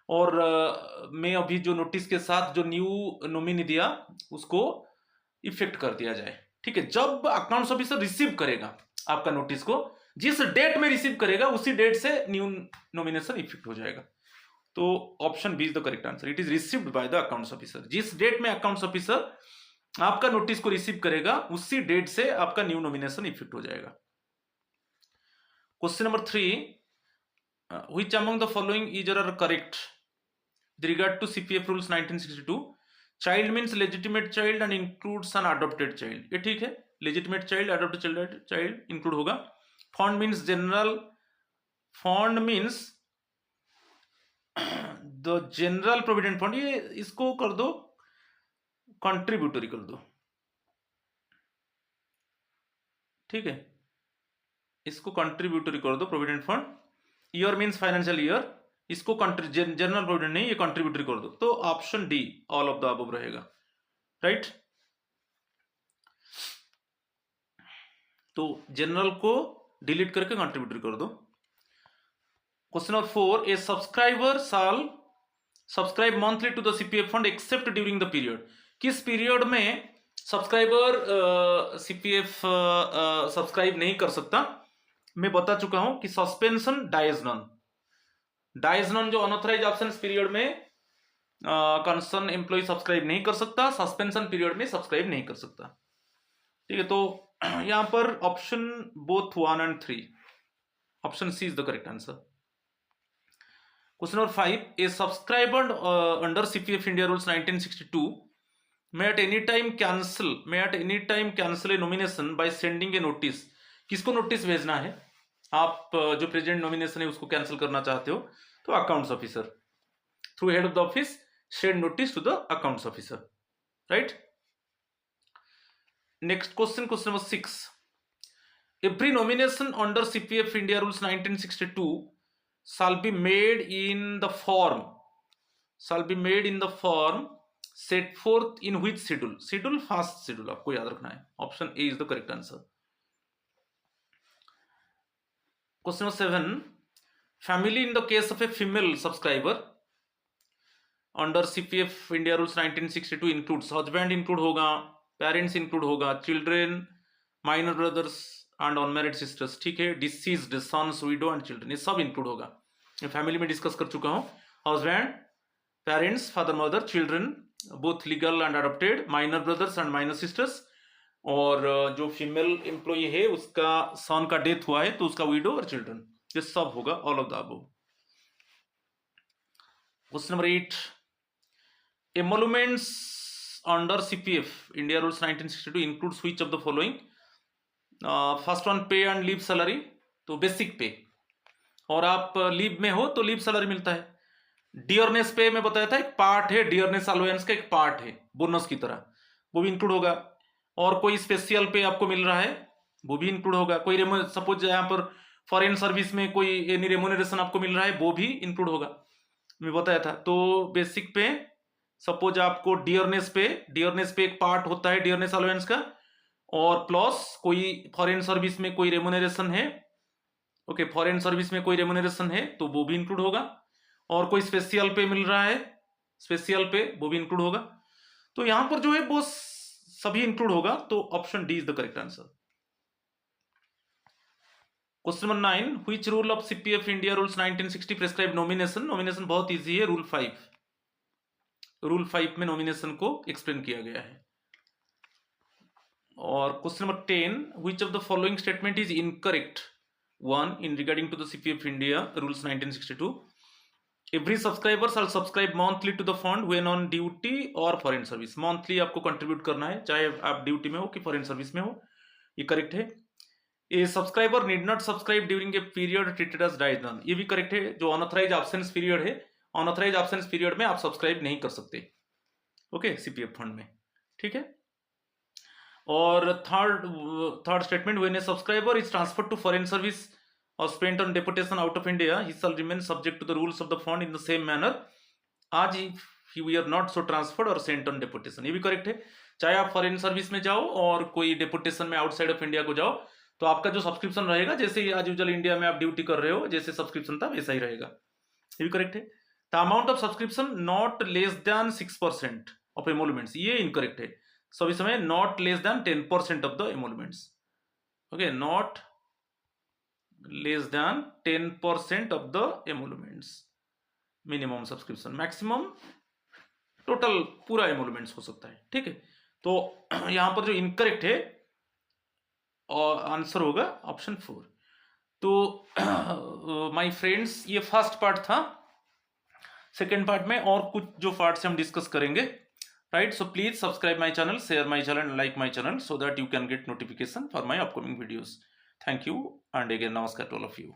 और मैं अभी जो नोटिस के साथ जो न्यू नॉमिनी दिया उसको इफेक्ट कर दिया जाए, ठीक है। जब अकाउंट्स ऑफिसर रिसीव करेगा आपका नोटिस को, जिस डेट में रिसीव करेगा उसी डेट से न्यू नॉमिनेशन इफेक्ट हो जाएगा। तो option B is the correct answer, it is received by the accounts officer. जिस डेट में अकाउंट्स ऑफिसर आपका नोटिस को रिसीव करेगा उसी डेट से आपका न्यू नॉमिनेशन इफेक्ट हो जाएगा। Question number 3, which among the following is are correct with regard to CPF rules 1962। Child means legitimate child and includes an adopted child, ये ठीक है। Legitimate child, adopted child include होगा। Fund means general, fund means the general provident fund, ये इसको कर दो contributory कर दो, ठीक है। इसको कंट्रीब्यूटरी कर दो provident fund. Year means financial year, इसको जनरल प्रोविडेंट नहीं, ये कंट्रीब्यूटरी कर दो। तो option D all of the above रहेगा, राइट। तो जनरल को डिलीट करके कंट्रीब्यूटरी कर दो। Question number 4, a subscriber shall subscribe monthly to the CPF fund except during the period. किस पीरियड में सब्सक्राइबर सीपीएफ सब्सक्राइब नहीं कर सकता? मैं बता चुका हूं कि suspension, dies non. Dies non जो अनऑथराइज एब्सेंस पीरियड में कंसर्न एम्प्लॉय सब्सक्राइब नहीं कर सकता, सस्पेंशन पीरियड में सब्सक्राइब नहीं कर सकता, ठीक है। तो यहां पर option both 1 and 3, option C is the correct answer. Question number 5, a subscriber under CPF India rules 1962 may at any time cancel a nomination by sending a notice। किसको नोटिस भेजना है? आप जो प्रेजेंट नॉमिनेशन है उसको cancel करना चाहते हो तो accounts officer through head of the office send notice to the accounts officer, right. Next question, question number 6, every nomination under CPF India rules 1962 shall be made in the form set forth in which schedule? First schedule आपको याद रखना है। Option A is the correct answer. Question number 7, family in the case of a female subscriber under CPF India rules 1962 includes, husband include होगा, parents include होगा, children, minor brothers and unmarried sisters, ठीक है, deceased sons, widow and children, ये सब include होगा। मैं family में discuss कर चुका हूँ, husband, parents, father mother, children both legal and adopted, minor brothers and minor sisters, और जो फीमेल एम्प्लॉई है उसका सन का डेथ हुआ है तो उसका विडो और चिल्ड्रन, ये सब होगा, all of the above. Question number 8, emoluments under CPF India rules 1962 includes which of the following? First one पे एंड लीव सैलरी, तो बेसिक पे, और आप लीव में हो तो लीव सैलरी मिलता है। डियरनेस पे में बताया था एक पार्ट है, डियरनेस अलाउंस का एक पार्ट है बोनस की तरह, वो भी इंक्लूड होगा। और कोई स्पेशल पे आपको मिल रहा है वो भी इंक्लूड होगा। कोई सपोज यहाँ पर फॉरेन सर्विस में कोई एनी रेम्यूनरेशन आपको मिल रहा है वो भी इंक्लूड होगा, मैं बताया था। तो बेसिक पे सपोज आपको डियरनेस पे एक पार्ट होता है डियरनेस अलाउंस का, और प्लस कोई फॉरेन सर्विस में कोई रेम्यूनरेशन है, ओके, फॉरेन सर्विस में कोई रेम्यूनरेशन है तो वो भी इंक्लूड होगा, और कोई स्पेशल पे मिल रहा है, स्पेशल पे, वो भी इंक्लूड होगा। तो यहां पर जो है वो सभी इंक्लूड होगा, तो option D is the correct answer. Question number 9, which rule of CPF India rules 1960 prescribe nomination? Nomination बहुत इजी है, रूल 5 में नॉमिनेशन को एक्सप्लेन किया गया है। और question number 10, which of the following statement is incorrect? 1, in regarding to the CPF India rules 1962, every subscriber shall subscribe monthly to the fund when on duty or foreign service। Monthly आपको contribute करना है चाहे आप duty में हो कि foreign service में हो, ये करेक्ट है। A subscriber need not subscribe during a period treated as dies non, ये भी करेक्ट है। जो अनऑथराइज एब्सेंस पीरियड है, अनऑथराइज एब्सेंस पीरियड में आप सब्सक्राइब नहीं कर सकते, ओके, CPF फंड में, ठीक है। और third statement, when a subscriber is transferred to foreign service or spent on deportation out of India, he shall remain subject to the rules of the fund in the same manner as if he were not so transferred or sent on deportation, ये भी correct है। चाहे आप foreign service में जाओ और कोई deputation में आउटसाइड ऑफ इंडिया को जाओ, तो आपका जो सब्सक्रिप्शन रहेगा, जैसे आज यूजुअल इंडिया में आप ड्यूटी कर रहे हो जैसे सब्सक्रिप्शन था वैसा ही रहेगा, ये भी करेक्ट है। The amount of subscription not less than 6% of emoluments, ये इनकरेक्ट है। सभी समय not less than 10% of the emoluments, okay, not less than 10% of the emoluments, minimum subscription, maximum total पूरा एमोलुमेंट्स हो सकता है, ठीक है। तो यहां पर जो इनकरेक्ट है और आंसर होगा ऑप्शन 4। तो माय फ्रेंड्स, ये फर्स्ट पार्ट था। सेकेंड पार्ट में और कुछ जो पार्ट्स हम डिस्कस करेंगे, right. So please subscribe my channel, share my channel and like my channel so that you can get notification for my upcoming videos. Thank you and again namaskar to all of you.